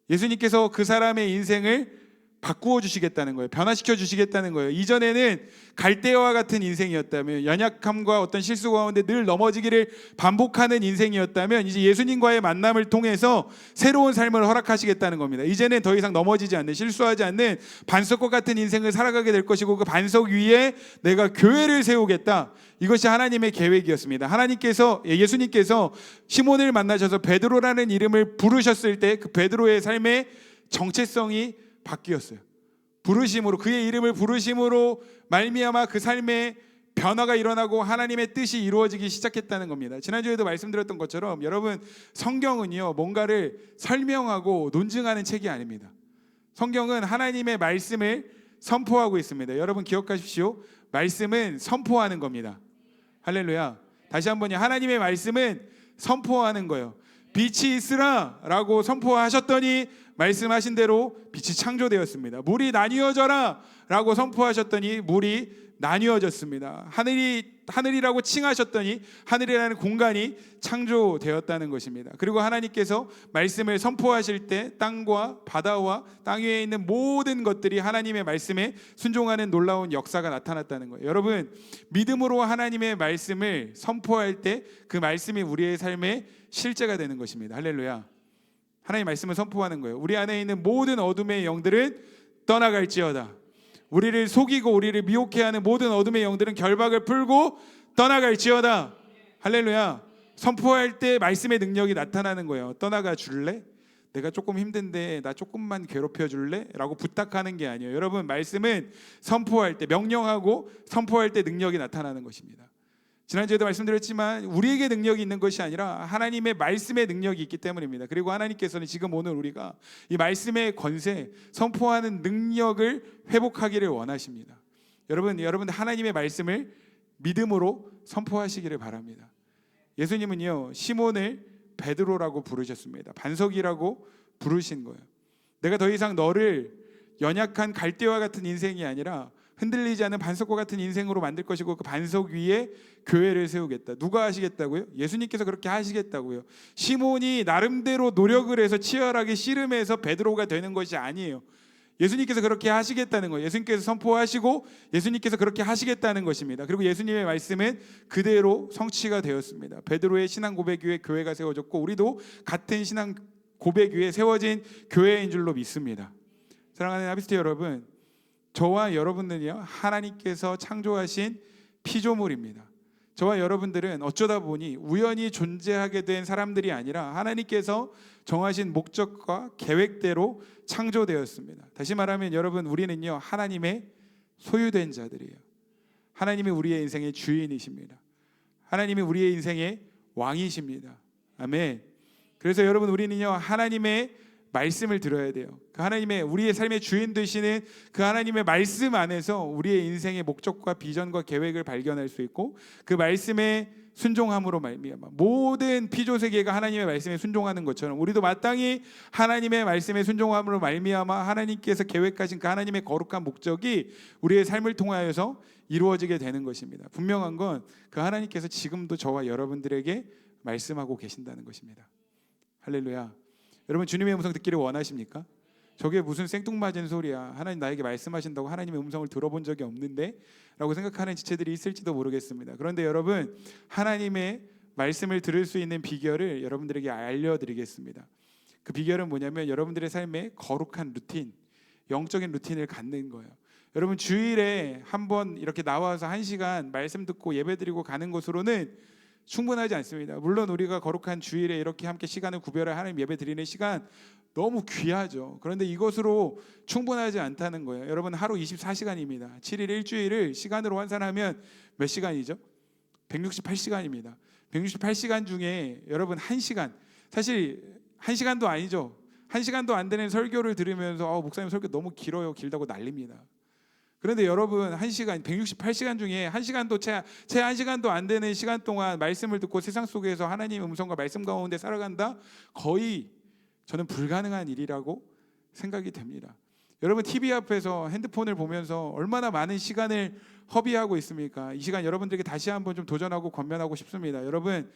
예수님께서 그 사람의 인생을 바꾸어 주시겠다는 거예요. 변화시켜 주시겠다는 거예요. 이전에는 갈대와 같은 인생이었다면, 연약함과 어떤 실수 가운데 늘 넘어지기를 반복하는 인생이었다면 이제 예수님과의 만남을 통해서 새로운 삶을 허락하시겠다는 겁니다. 이제는 더 이상 넘어지지 않는, 실수하지 않는 반석과 같은 인생을 살아가게 될 것이고 그 반석 위에 내가 교회를 세우겠다. 이것이 하나님의 계획이었습니다. 예수님께서 시몬을 만나셔서 베드로라는 이름을 부르셨을 때 그 베드로의 삶의 정체성이 바뀌었어요. 부르심으로, 그의 이름을 부르심으로 말미암아 그 삶에 변화가 일어나고 하나님의 뜻이 이루어지기 시작했다는 겁니다. 지난주에도 말씀드렸던 것처럼 여러분 성경은요 뭔가를 설명하고 논증하는 책이 아닙니다. 성경은 하나님의 말씀을 선포하고 있습니다. 여러분 기억하십시오. 말씀은 선포하는 겁니다. 할렐루야. 다시 한번요. 하나님의 말씀은 선포하는 거예요. 빛이 있으라 라고 선포하셨더니 말씀하신 대로 빛이 창조되었습니다. 물이 나뉘어져라 라고 선포하셨더니 물이 나뉘어졌습니다. 하늘이라고 칭하셨더니 하늘이라는 공간이 창조되었다는 것입니다. 그리고 하나님께서 말씀을 선포하실 때 땅과 바다와 땅 위에 있는 모든 것들이 하나님의 말씀에 순종하는 놀라운 역사가 나타났다는 거예요. 여러분 믿음으로 하나님의 말씀을 선포할 때 그 말씀이 우리의 삶에 실제가 되는 것입니다. 할렐루야. 하나님의 말씀을 선포하는 거예요. 우리 안에 있는 모든 어둠의 영들은 떠나갈지어다. 우리를 속이고 우리를 미혹해 하는 모든 어둠의 영들은 결박을 풀고 떠나갈지어다. 할렐루야. 선포할 때 말씀의 능력이 나타나는 거예요. 떠나가 줄래? 내가 조금 힘든데 나 조금만 괴롭혀 줄래? 라고 부탁하는 게 아니에요. 여러분 말씀은 선포할 때, 명령하고 선포할 때 능력이 나타나는 것입니다. 지난주에도 말씀드렸지만 우리에게 능력이 있는 것이 아니라 하나님의 말씀의 능력이 있기 때문입니다. 그리고 하나님께서는 지금 오늘 우리가 이 말씀의 권세, 선포하는 능력을 회복하기를 원하십니다. 여러분 하나님의 말씀을 믿음으로 선포하시기를 바랍니다. 예수님은요 시몬을 베드로라고 부르셨습니다. 반석이라고 부르신 거예요. 내가 더 이상 너를 연약한 갈대와 같은 인생이 아니라 흔들리지 않는 반석과 같은 인생으로 만들 것이고 그 반석 위에 교회를 세우겠다. 누가 하시겠다고요? 예수님께서 그렇게 하시겠다고요. 시몬이 나름대로 노력을 해서 치열하게 씨름해서 베드로가 되는 것이 아니에요. 예수님께서 그렇게 하시겠다는 거예요. 예수님께서 선포하시고 예수님께서 그렇게 하시겠다는 것입니다. 그리고 예수님의 말씀은 그대로 성취가 되었습니다. 베드로의 신앙 고백 위에 교회가 세워졌고 우리도 같은 신앙 고백 위에 세워진 교회인 줄로 믿습니다. 사랑하는 하비스트 여러분, 저와 여러분들은요 하나님께서 창조하신 피조물입니다. 저와 여러분들은 어쩌다 보니 우연히 존재하게 된 사람들이 아니라 하나님께서 정하신 목적과 계획대로 창조되었습니다. 다시 말하면 여러분 우리는요 하나님의 소유된 자들이에요. 하나님이 우리의 인생의 주인이십니다. 하나님이 우리의 인생의 왕이십니다. 아멘. 그래서 여러분 우리는요 하나님의 말씀을 들어야 돼요. 그 하나님의 우리의 삶의 주인 되시는 그 하나님의 말씀 안에서 우리의 인생의 목적과 비전과 계획을 발견할 수 있고 그 말씀에 순종함으로 말미암아 모든 피조 세계가 하나님의 말씀에 순종하는 것처럼 우리도 마땅히 하나님의 말씀에 순종함으로 말미암아 하나님께서 계획하신 그 하나님의 거룩한 목적이 우리의 삶을 통하여서 이루어지게 되는 것입니다. 분명한 건 그 하나님께서 지금도 저와 여러분들에게 말씀하고 계신다는 것입니다. 할렐루야. 여러분 주님의 음성 듣기를 원하십니까? 저게 무슨 생뚱맞은 소리야. 하나님 나에게 말씀하신다고 하나님의 음성을 들어본 적이 없는데 라고 생각하는 지체들이 있을지도 모르겠습니다. 그런데 여러분 하나님의 말씀을 들을 수 있는 비결을 여러분들에게 알려드리겠습니다. 그 비결은 뭐냐면 여러분들의 삶에 거룩한 루틴, 영적인 루틴을 갖는 거예요. 여러분 주일에 한번 이렇게 나와서 1시간 말씀 듣고 예배드리고 가는 것으로는 충분하지 않습니다. 물론 우리가 거룩한 주일에 이렇게 함께 시간을 구별해 하나님 예배 드리는 시간 너무 귀하죠. 그런데 이것으로 충분하지 않다는 거예요. 여러분 하루 24시간입니다. 7일 일주일을 시간으로 환산하면 몇 시간이죠? 168시간입니다. 168시간 중에 여러분 1시간, 사실 1시간도 아니죠. 1시간도 안 되는 설교를 들으면서 목사님 설교 너무 길어요. 길다고 난립니다. 그런데 여러분 1시간 168시간 중에 1시간도 채 1시간도 안 되는 시간 동안 말씀을 듣고 세상 속에서 하나님의 음성과 말씀 가운데 살아간다? 거의 저는 불가능한 일이라고 생각이 됩니다. 여러분 TV 앞에서 핸드폰을 보면서 얼마나 많은 시간을 허비하고 있습니까? 이 시간 여러분들에게 다시 한번 좀 도전하고 권면하고 싶습니다. 여러분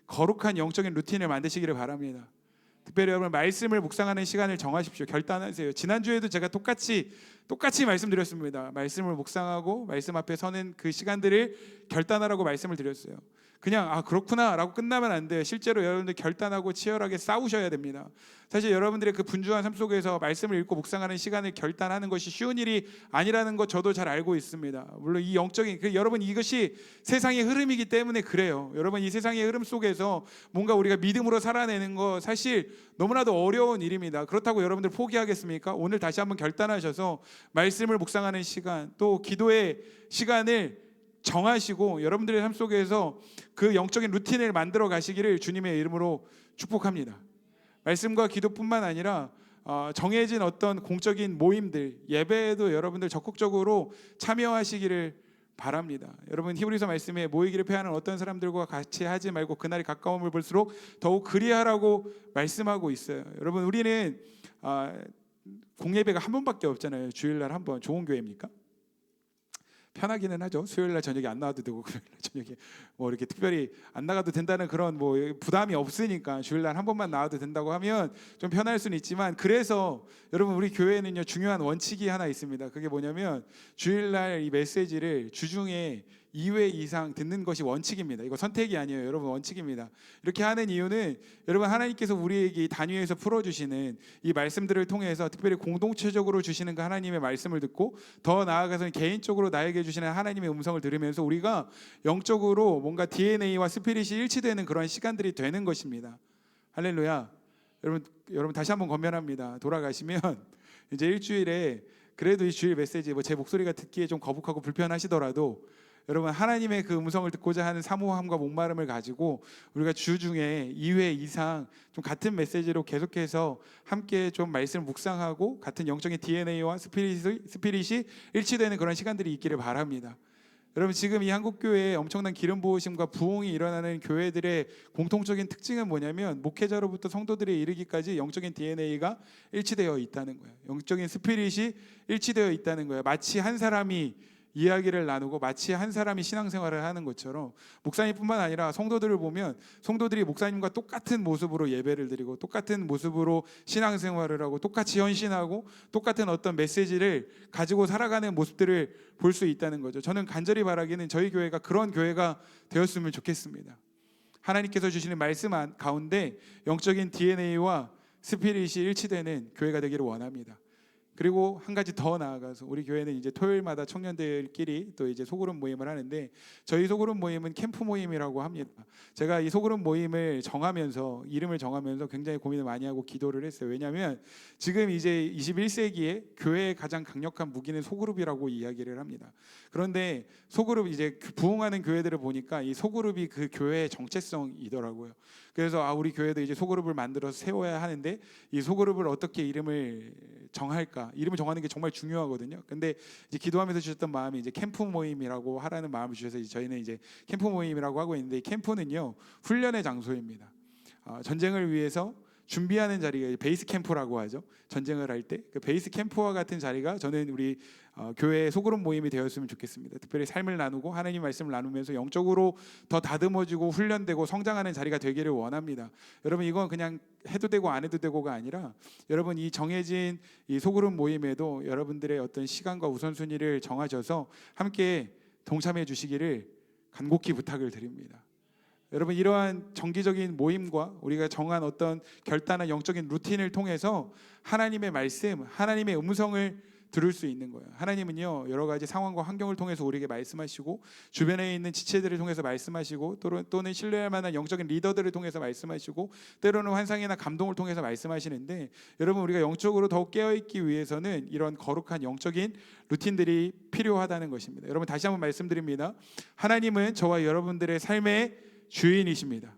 거룩한 영적인 루틴을 만드시기를 바랍니다. 특별히 여러분 말씀을 묵상하는 시간을 정하십시오. 결단하세요. 지난주에도 제가 똑같이 말씀드렸습니다. 말씀을 묵상하고 말씀 앞에 서는 그 시간들을 결단하라고 말씀을 드렸어요. 그냥 그렇구나 라고 끝나면 안 돼요. 실제로 여러분들 결단하고 치열하게 싸우셔야 됩니다. 사실 여러분들의 그 분주한 삶 속에서 말씀을 읽고 묵상하는 시간을 결단하는 것이 쉬운 일이 아니라는 것 저도 잘 알고 있습니다. 물론 이 영적인 여러분 이것이 세상의 흐름이기 때문에 그래요. 여러분 이 세상의 흐름 속에서 뭔가 우리가 믿음으로 살아내는 거 사실 너무나도 어려운 일입니다. 그렇다고 여러분들 포기하겠습니까? 오늘 다시 한번 결단하셔서 말씀을 묵상하는 시간 또 기도의 시간을 정하시고 여러분들의 삶 속에서 그 영적인 루틴을 만들어 가시기를 주님의 이름으로 축복합니다. 말씀과 기도뿐만 아니라 정해진 어떤 공적인 모임들, 예배에도 여러분들 적극적으로 참여하시기를 바랍니다. 여러분 히브리서 말씀에 모이기를 패하는 어떤 사람들과 같이 하지 말고 그날이 가까움을 볼수록 더욱 그리하라고 말씀하고 있어요. 여러분 우리는 공예배가 한 번밖에 없잖아요. 주일날 한 번. 좋은 교회입니까? 편하기는 하죠. 수요일날 저녁에 안 나와도 되고 금요일날 저녁에 뭐 이렇게 특별히 안 나가도 된다는 그런 뭐 부담이 없으니까 주일날 한 번만 나와도 된다고 하면 좀 편할 수는 있지만 그래서 여러분 우리 교회는요 중요한 원칙이 하나 있습니다. 그게 뭐냐면 주일날 이 메시지를 주중에 2회 이상 듣는 것이 원칙입니다. 이거 선택이 아니에요. 여러분 원칙입니다. 이렇게 하는 이유는 여러분 하나님께서 우리에게 단위에서 풀어주시는 이 말씀들을 통해서 특별히 공동체적으로 주시는 그 하나님의 말씀을 듣고 더 나아가서는 개인적으로 나에게 주시는 하나님의 음성을 들으면서 우리가 영적으로 뭔가 DNA와 스피릿이 일치되는 그런 시간들이 되는 것입니다. 할렐루야. 여러분 다시 한번 권면합니다. 돌아가시면 이제 일주일에 그래도 이 주일 메시지 제 목소리가 듣기에 좀 거북하고 불편하시더라도 여러분 하나님의 그 음성을 듣고자 하는 사모함과 목마름을 가지고 우리가 주중에 2회 이상 좀 같은 메시지로 계속해서 함께 좀 말씀을 묵상하고 같은 영적인 DNA와 스피릿이 일치되는 그런 시간들이 있기를 바랍니다. 여러분 지금 이 한국교회에 엄청난 기름 부으심과 부흥이 일어나는 교회들의 공통적인 특징은 뭐냐면 목회자로부터 성도들에 이르기까지 영적인 DNA가 일치되어 있다는 거예요. 영적인 스피릿이 일치되어 있다는 거예요. 마치 한 사람이 이야기를 나누고 마치 한 사람이 신앙생활을 하는 것처럼 목사님뿐만 아니라 성도들을 보면 성도들이 목사님과 똑같은 모습으로 예배를 드리고 똑같은 모습으로 신앙생활을 하고 똑같이 헌신하고 똑같은 어떤 메시지를 가지고 살아가는 모습들을 볼 수 있다는 거죠. 저는 간절히 바라기는 저희 교회가 그런 교회가 되었으면 좋겠습니다. 하나님께서 주시는 말씀 가운데 영적인 DNA와 스피릿이 일치되는 교회가 되기를 원합니다. 그리고 한 가지 더 나아가서 우리 교회는 이제 토요일마다 청년들끼리 또 이제 소그룹 모임을 하는데, 저희 소그룹 모임은 캠프 모임이라고 합니다. 제가 이 소그룹 모임을 정하면서, 이름을 정하면서 굉장히 고민을 많이 하고 기도를 했어요. 왜냐하면 지금 이제 21세기에 교회의 가장 강력한 무기는 소그룹이라고 이야기를 합니다. 그런데 소그룹, 이제 부흥하는 교회들을 보니까 이 소그룹이 그 교회의 정체성이더라고요. 그래서 우리 교회도 이제 소그룹을 만들어서 세워야 하는데, 이 소그룹을 어떻게 이름을 정할까? 이름을 정하는 게 정말 중요하거든요. 근데 이제 기도하면서 주셨던 마음이 이제 캠프 모임이라고 하라는 마음을 주셔서 이제 저희는 이제 캠프 모임이라고 하고 있는데, 캠프는요 훈련의 장소입니다. 전쟁을 위해서 준비하는 자리가 베이스 캠프라고 하죠. 전쟁을 할 때 그 베이스 캠프와 같은 자리가 저는 우리 교회의 소그룹 모임이 되었으면 좋겠습니다. 특별히 삶을 나누고 하나님 말씀을 나누면서 영적으로 더 다듬어지고 훈련되고 성장하는 자리가 되기를 원합니다. 여러분, 이건 그냥 해도 되고 안 해도 되고가 아니라, 여러분 이 정해진 이 소그룹 모임에도 여러분들의 어떤 시간과 우선순위를 정하셔서 함께 동참해 주시기를 간곡히 부탁을 드립니다. 여러분, 이러한 정기적인 모임과 우리가 정한 어떤 결단한 영적인 루틴을 통해서 하나님의 말씀, 하나님의 음성을 들을 수 있는 거예요. 하나님은요 여러 가지 상황과 환경을 통해서 우리에게 말씀하시고, 주변에 있는 지체들을 통해서 말씀하시고, 또는 신뢰할 만한 영적인 리더들을 통해서 말씀하시고, 때로는 환상이나 감동을 통해서 말씀하시는데, 여러분 우리가 영적으로 더욱 깨어있기 위해서는 이런 거룩한 영적인 루틴들이 필요하다는 것입니다. 여러분, 다시 한번 말씀드립니다. 하나님은 저와 여러분들의 삶의 주인이십니다.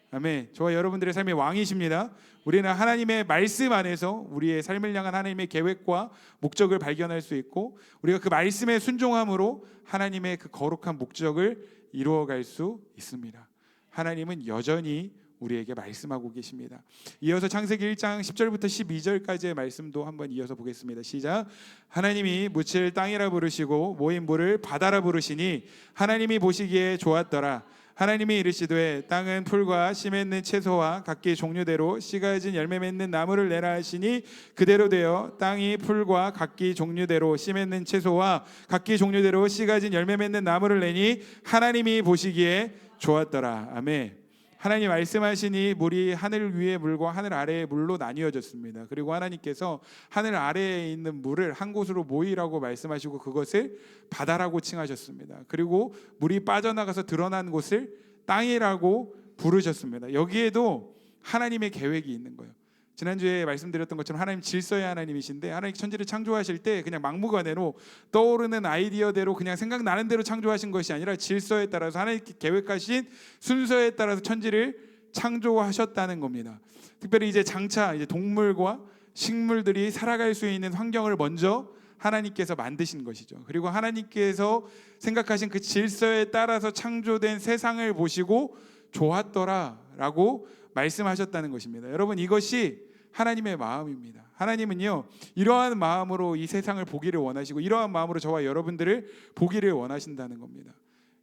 아멘. 저와 여러분들의 삶의 왕이십니다. 우리는 하나님의 말씀 안에서 우리의 삶을 향한 하나님의 계획과 목적을 발견할 수 있고, 우리가 그 말씀에 순종함으로 하나님의 그 거룩한 목적을 이루어갈 수 있습니다. 하나님은 여전히 우리에게 말씀하고 계십니다. 이어서 창세기 1장 10절부터 12절까지의 말씀도 한번 이어서 보겠습니다. 시작. 하나님이 묻힐 땅이라 부르시고 모인 물을 바다라 부르시니 하나님이 보시기에 좋았더라. 하나님이 이르시되 땅은 풀과 씨 맺는 채소와 각기 종류대로 씨가 가진 열매 맺는 나무를 내라 하시니 그대로 되어 땅이 풀과 각기 종류대로 씨 맺는 채소와 각기 종류대로 씨가 가진 열매 맺는 나무를 내니 하나님이 보시기에 좋았더라. 아멘. 하나님 말씀하시니 물이 하늘 위의 물과 하늘 아래의 물로 나뉘어졌습니다. 그리고 하나님께서 하늘 아래에 있는 물을 한 곳으로 모이라고 말씀하시고 그것을 바다라고 칭하셨습니다. 그리고 물이 빠져나가서 드러난 곳을 땅이라고 부르셨습니다. 여기에도 하나님의 계획이 있는 거예요. 지난주에 말씀드렸던 것처럼 하나님 질서의 하나님이신데, 하나님 천지를 창조하실 때 그냥 막무가내로 떠오르는 아이디어대로 그냥 생각나는 대로 창조하신 것이 아니라 질서에 따라서 하나님께 계획하신 순서에 따라서 천지를 창조하셨다는 겁니다. 특별히 이제 장차 이제 동물과 식물들이 살아갈 수 있는 환경을 먼저 하나님께서 만드신 것이죠. 그리고 하나님께서 생각하신 그 질서에 따라서 창조된 세상을 보시고 좋았더라라고 말씀하셨다는 것입니다. 여러분, 이것이 하나님의 마음입니다. 하나님은요 이러한 마음으로 이 세상을 보기를 원하시고, 이러한 마음으로 저와 여러분들을 보기를 원하신다는 겁니다.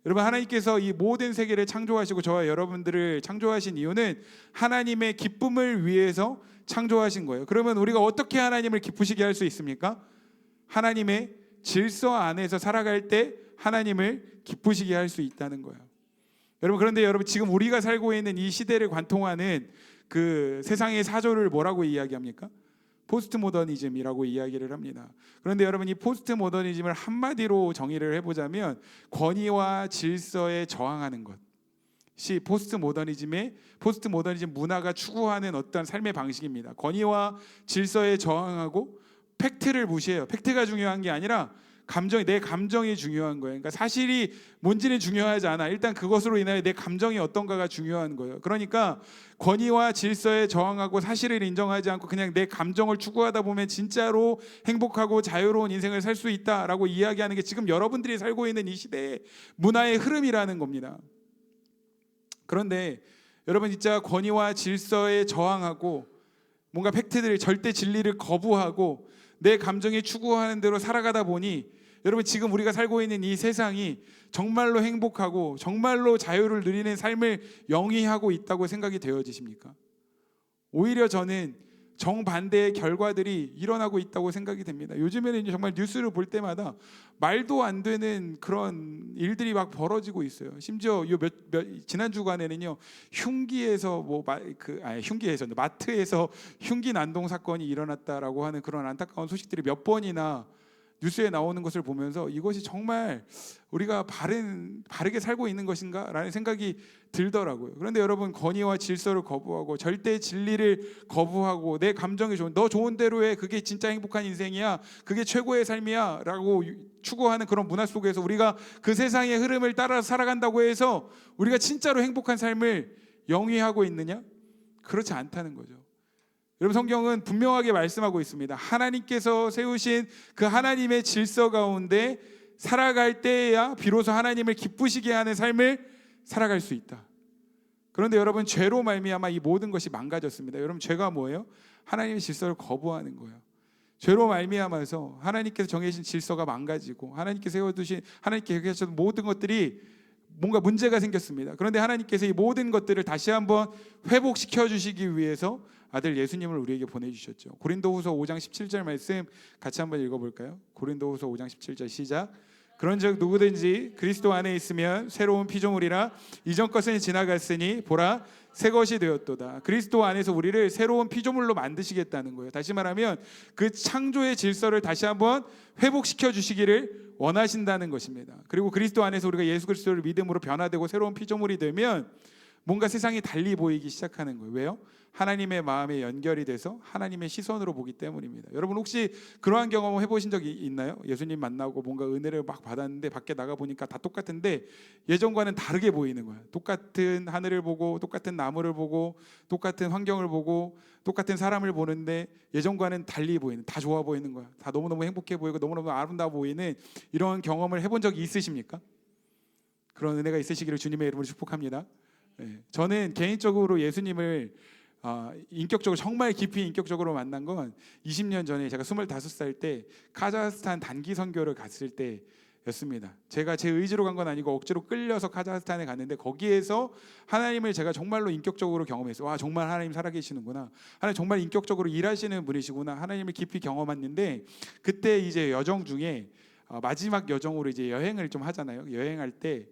여러분, 하나님께서 이 모든 세계를 창조하시고 저와 여러분들을 창조하신 이유는 하나님의 기쁨을 위해서 창조하신 거예요. 그러면 우리가 어떻게 하나님을 기쁘시게 할 수 있습니까? 하나님의 질서 안에서 살아갈 때 하나님을 기쁘시게 할 수 있다는 거예요. 여러분, 그런데 여러분, 지금 우리가 살고 있는 이 시대를 관통하는 그 세상의 사조를 뭐라고 이야기합니까? 포스트 모더니즘이라고 이야기를 합니다. 그런데 여러분, 이 포스트 모더니즘을 한마디로 정의를 해보자면 권위와 질서에 저항하는 것이 포스트 모더니즘 문화가 추구하는 어떤 삶의 방식입니다. 권위와 질서에 저항하고 팩트를 무시해요. 팩트가 중요한 게 아니라 내 감정이 중요한 거예요. 그러니까 사실이 뭔지는 중요하지 않아. 일단 그것으로 인하여 내 감정이 어떤가가 중요한 거예요. 그러니까 권위와 질서에 저항하고 사실을 인정하지 않고 그냥 내 감정을 추구하다 보면 진짜로 행복하고 자유로운 인생을 살 수 있다라고 이야기하는 게 지금 여러분들이 살고 있는 이 시대의 문화의 흐름이라는 겁니다. 그런데 여러분, 진짜 권위와 질서에 저항하고 뭔가 팩트들을, 절대 진리를 거부하고 내 감정이 추구하는 대로 살아가다 보니 여러분, 지금 우리가 살고 있는 이 세상이 정말로 행복하고 정말로 자유를 누리는 삶을 영위하고 있다고 생각이 되어지십니까? 오히려 저는 정반대의 결과들이 일어나고 있다고 생각이 됩니다. 요즘에는 정말 뉴스를 볼 때마다 말도 안 되는 그런 일들이 막 벌어지고 있어요. 심지어 지난 주간에는요, 흉기에서 흉기에서 마트에서 흉기 난동 사건이 일어났다라고 하는 그런 안타까운 소식들이 몇 번이나 뉴스에 나오는 것을 보면서 이것이 정말 우리가 바르게 살고 있는 것인가라는 생각이 들더라고요. 그런데 여러분, 권위와 질서를 거부하고 절대 진리를 거부하고 내 감정이 좋은, 너 좋은 대로 해, 그게 진짜 행복한 인생이야, 그게 최고의 삶이야 라고 추구하는 그런 문화 속에서 우리가 그 세상의 흐름을 따라 살아간다고 해서 우리가 진짜로 행복한 삶을 영위하고 있느냐? 그렇지 않다는 거죠. 여러분, 성경은 분명하게 말씀하고 있습니다. 하나님께서 세우신 그 하나님의 질서 가운데 살아갈 때에야 비로소 하나님을 기쁘시게 하는 삶을 살아갈 수 있다. 그런데 여러분, 죄로 말미암아 이 모든 것이 망가졌습니다. 여러분, 죄가 뭐예요? 하나님의 질서를 거부하는 거예요. 죄로 말미암아서 하나님께서 정해진 질서가 망가지고 하나님께서 세워두신, 하나님께서 계획하신 모든 것들이 뭔가 문제가 생겼습니다. 그런데 하나님께서 이 모든 것들을 다시 한번 회복시켜 주시기 위해서 아들 예수님을 우리에게 보내주셨죠. 고린도후서 5장 17절 말씀 같이 한번 읽어볼까요? 고린도후서 5장 17절 시작. 그런즉 누구든지 그리스도 안에 있으면 새로운 피조물이라, 이전 것은 지나갔으니 보라 새 것이 되었도다. 그리스도 안에서 우리를 새로운 피조물로 만드시겠다는 거예요. 다시 말하면 그 창조의 질서를 다시 한번 회복시켜 주시기를 원하신다는 것입니다. 그리고 그리스도 안에서 우리가 예수 그리스도를 믿음으로 변화되고 새로운 피조물이 되면 뭔가 세상이 달리 보이기 시작하는 거예요. 왜요? 하나님의 마음에 연결이 돼서 하나님의 시선으로 보기 때문입니다. 여러분, 혹시 그러한 경험 해보신 적이 있나요? 예수님 만나고 뭔가 은혜를 막 받았는데 밖에 나가 보니까 다 똑같은데 예전과는 다르게 보이는 거예요. 똑같은 하늘을 보고 똑같은 나무를 보고 똑같은 환경을 보고 똑같은 사람을 보는데 예전과는 달리 보이는, 다 좋아 보이는 거야. 다 너무너무 행복해 보이고 너무너무 아름다워 보이는 이런 경험을 해본 적이 있으십니까? 그런 은혜가 있으시기를 주님의 이름으로 축복합니다. 저는 개인적으로 예수님을 인격적으로, 정말 깊이 인격적으로 만난 건 20년 전에 제가 25살 때 카자흐스탄 단기 선교를 갔을 때였습니다. 제가 제 의지로 간 건 아니고 억지로 끌려서 카자흐스탄에 갔는데 거기에서 하나님을 제가 정말로 인격적으로 경험했어요. 와, 정말 하나님 살아계시는구나, 하나님 정말 인격적으로 일하시는 분이시구나, 하나님을 깊이 경험했는데, 그때 이제 여정 중에 마지막 여정으로 이제 여행을 좀 하잖아요. 여행할 때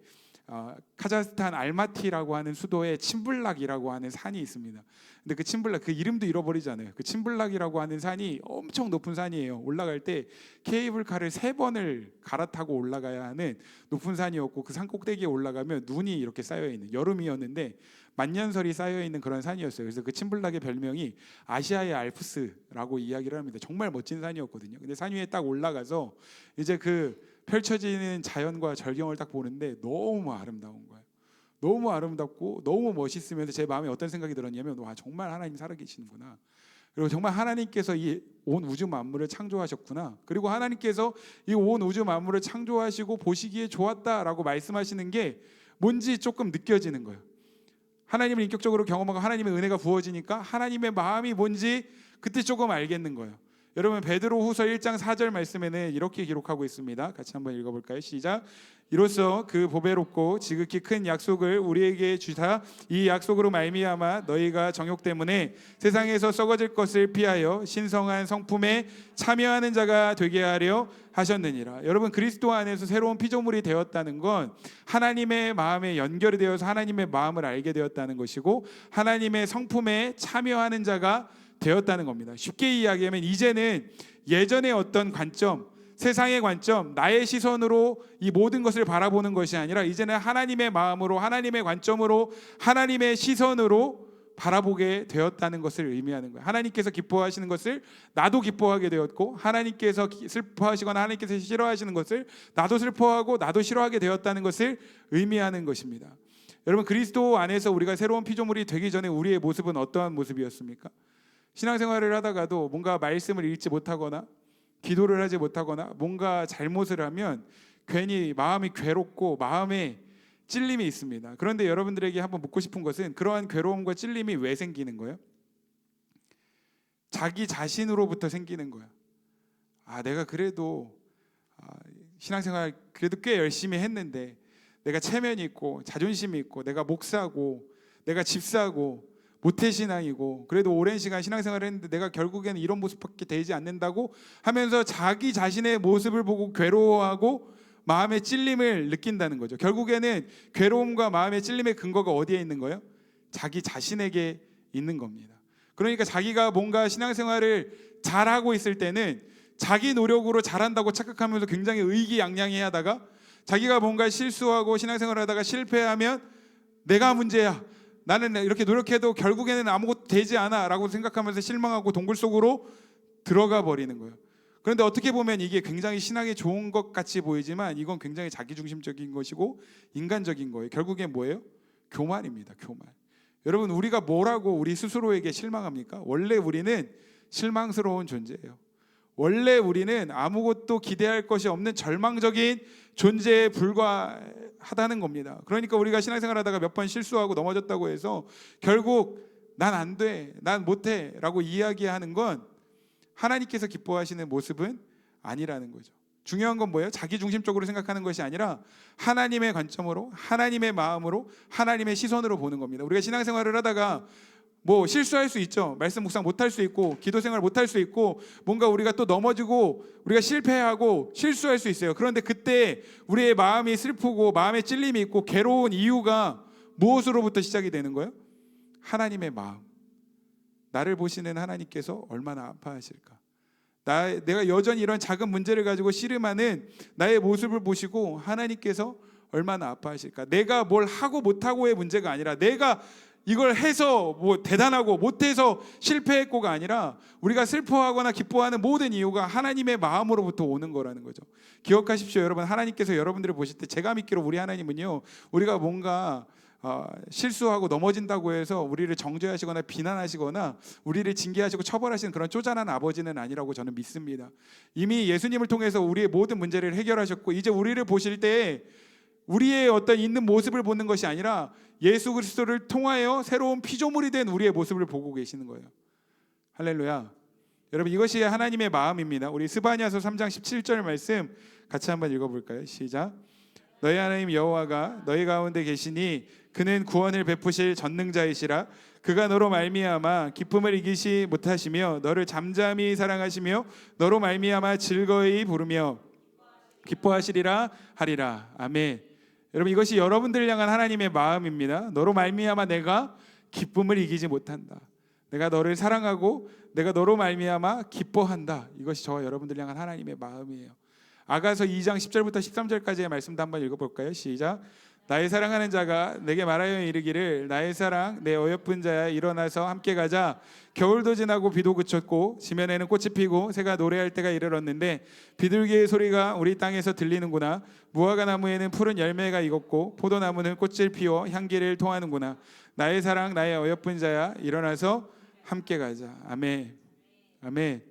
카자흐스탄 알마티라고 하는 수도에 침블락이라고 하는 산이 있습니다. 근데 그 침블락, 그 이름도 잃어버리잖아요. 그 침블락이라고 하는 산이 엄청 높은 산이에요. 올라갈 때 케이블카를 3번을 갈아타고 올라가야 하는 높은 산이었고, 그 산 꼭대기에 올라가면 눈이 이렇게 쌓여 있는, 여름이었는데 만년설이 쌓여 있는 그런 산이었어요. 그래서 그 침블락의 별명이 아시아의 알프스라고 이야기를 합니다. 정말 멋진 산이었거든요. 근데 산 위에 딱 올라가서 이제 그 펼쳐지는 자연과 절경을 딱 보는데 너무 아름다운 거예요. 너무 아름답고 너무 멋있으면서 제 마음에 어떤 생각이 들었냐면, 와, 정말 하나님 살아계시는구나. 그리고 정말 하나님께서 이 온 우주 만물을 창조하셨구나. 그리고 하나님께서 이 온 우주 만물을 창조하시고 보시기에 좋았다라고 말씀하시는 게 뭔지 조금 느껴지는 거예요. 하나님을 인격적으로 경험하고 하나님의 은혜가 부어지니까 하나님의 마음이 뭔지 그때 조금 알겠는 거예요. 여러분, 베드로후서 1장 4절 말씀에는 이렇게 기록하고 있습니다. 같이 한번 읽어볼까요? 시작. 이로써 그 보배롭고 지극히 큰 약속을 우리에게 주사 이 약속으로 말미암아 너희가 정욕 때문에 세상에서 썩어질 것을 피하여 신성한 성품에 참여하는 자가 되게 하려 하셨느니라. 여러분, 그리스도 안에서 새로운 피조물이 되었다는 건 하나님의 마음에 연결이 되어서 하나님의 마음을 알게 되었다는 것이고, 하나님의 성품에 참여하는 자가 되었다는 겁니다. 쉽게 이야기하면 이제는 예전의 어떤 관점, 세상의 관점, 나의 시선으로 이 모든 것을 바라보는 것이 아니라 이제는 하나님의 마음으로, 하나님의 관점으로, 하나님의 시선으로 바라보게 되었다는 것을 의미하는 거예요. 하나님께서 기뻐하시는 것을 나도 기뻐하게 되었고, 하나님께서 슬퍼하시거나 하나님께서 싫어하시는 것을 나도 슬퍼하고 나도 싫어하게 되었다는 것을 의미하는 것입니다. 여러분, 그리스도 안에서 우리가 새로운 피조물이 되기 전에 우리의 모습은 어떠한 모습이었습니까? 신앙생활을 하다가도 뭔가 말씀을 읽지 못하거나 기도를 하지 못하거나 뭔가 잘못을 하면 괜히 마음이 괴롭고 마음에 찔림이 있습니다. 그런데 여러분들에게 한번 묻고 싶은 것은, 그러한 괴로움과 찔림이 왜 생기는 거예요? 자기 자신으로부터 생기는 거예요. 내가 그래도 신앙생활 그래도 꽤 열심히 했는데, 내가 체면이 있고 자존심이 있고 내가 목사고 내가 집사고 모태신앙이고 그래도 오랜 시간 신앙생활을 했는데 내가 결국에는 이런 모습밖에 되지 않는다고 하면서 자기 자신의 모습을 보고 괴로워하고 마음의 찔림을 느낀다는 거죠. 결국에는 괴로움과 마음의 찔림의 근거가 어디에 있는 거예요? 자기 자신에게 있는 겁니다. 그러니까 자기가 뭔가 신앙생활을 잘하고 있을 때는 자기 노력으로 잘한다고 착각하면서 굉장히 의기양양해 하다가 자기가 뭔가 실수하고 신앙생활을 하다가 실패하면 내가 문제야, 나는 이렇게 노력해도 결국에는 아무것도 되지 않아 라고 생각하면서 실망하고 동굴 속으로 들어가 버리는 거예요. 그런데 어떻게 보면 이게 굉장히 신앙에 좋은 것 같이 보이지만 이건 굉장히 자기중심적인 것이고 인간적인 거예요. 결국엔 뭐예요? 교만입니다. 교만. 여러분, 우리가 뭐라고 우리 스스로에게 실망합니까? 원래 우리는 실망스러운 존재예요. 원래 우리는 아무것도 기대할 것이 없는 절망적인 존재에 불과하다는 겁니다. 그러니까 우리가 신앙생활 하다가 몇 번 실수하고 넘어졌다고 해서 결국 난 안 돼, 난 못해 라고 이야기하는 건 하나님께서 기뻐하시는 모습은 아니라는 거죠. 중요한 건 뭐예요? 자기중심적으로 생각하는 것이 아니라 하나님의 관점으로, 하나님의 마음으로, 하나님의 시선으로 보는 겁니다. 우리가 신앙생활을 하다가 뭐 실수할 수 있죠. 말씀 묵상 못할 수 있고 기도생활 못할 수 있고 뭔가 우리가 또 넘어지고 우리가 실패하고 실수할 수 있어요. 그런데 그때 우리의 마음이 슬프고 마음에 찔림이 있고 괴로운 이유가 무엇으로부터 시작이 되는 거예요? 하나님의 마음. 나를 보시는 하나님께서 얼마나 아파하실까. 내가 여전히 이런 작은 문제를 가지고 씨름하는 나의 모습을 보시고 하나님께서 얼마나 아파하실까. 내가 뭘 하고 못하고의 문제가 아니라 내가 이걸 해서 뭐 대단하고 못해서 실패했고가 아니라 우리가 슬퍼하거나 기뻐하는 모든 이유가 하나님의 마음으로부터 오는 거라는 거죠. 기억하십시오, 여러분. 하나님께서 여러분들을 보실 때 제가 믿기로 우리 하나님은요, 우리가 뭔가 실수하고 넘어진다고 해서 우리를 정죄하시거나 비난하시거나 우리를 징계하시고 처벌하시는 그런 쪼잔한 아버지는 아니라고 저는 믿습니다. 이미 예수님을 통해서 우리의 모든 문제를 해결하셨고 이제 우리를 보실 때 우리의 어떤 있는 모습을 보는 것이 아니라 예수 그리스도를 통하여 새로운 피조물이 된 우리의 모습을 보고 계시는 거예요. 할렐루야. 여러분, 이것이 하나님의 마음입니다. 우리 스바냐서 3장 17절 말씀 같이 한번 읽어볼까요? 시작. 너희 하나님 여호와가 너희 가운데 계시니 그는 구원을 베푸실 전능자이시라. 그가 너로 말미암아 기쁨을 이기시 못하시며 너를 잠잠히 사랑하시며 너로 말미암아 즐거이 부르며 기뻐하시리라 하리라. 아멘. 여러분, 이것이 여러분들을 향한 하나님의 마음입니다. 너로 말미암아 내가 기쁨을 이기지 못한다. 내가 너를 사랑하고 내가 너로 말미암아 기뻐한다. 이것이 저와 여러분들을 향한 하나님의 마음이에요. 아가서 2장 10절부터 13절까지의 말씀도 한번 읽어볼까요? 시작. 나의 사랑하는 자가 내게 말하여 이르기를 나의 사랑 내 어여쁜 자야 일어나서 함께 가자. 겨울도 지나고 비도 그쳤고 지면에는 꽃이 피고 새가 노래할 때가 이르렀는데 비둘기의 소리가 우리 땅에서 들리는구나. 무화과 나무에는 푸른 열매가 익었고 포도나무는 꽃을 피워 향기를 통하는구나. 나의 사랑 나의 어여쁜 자야 일어나서 함께 가자. 아멘. 아멘.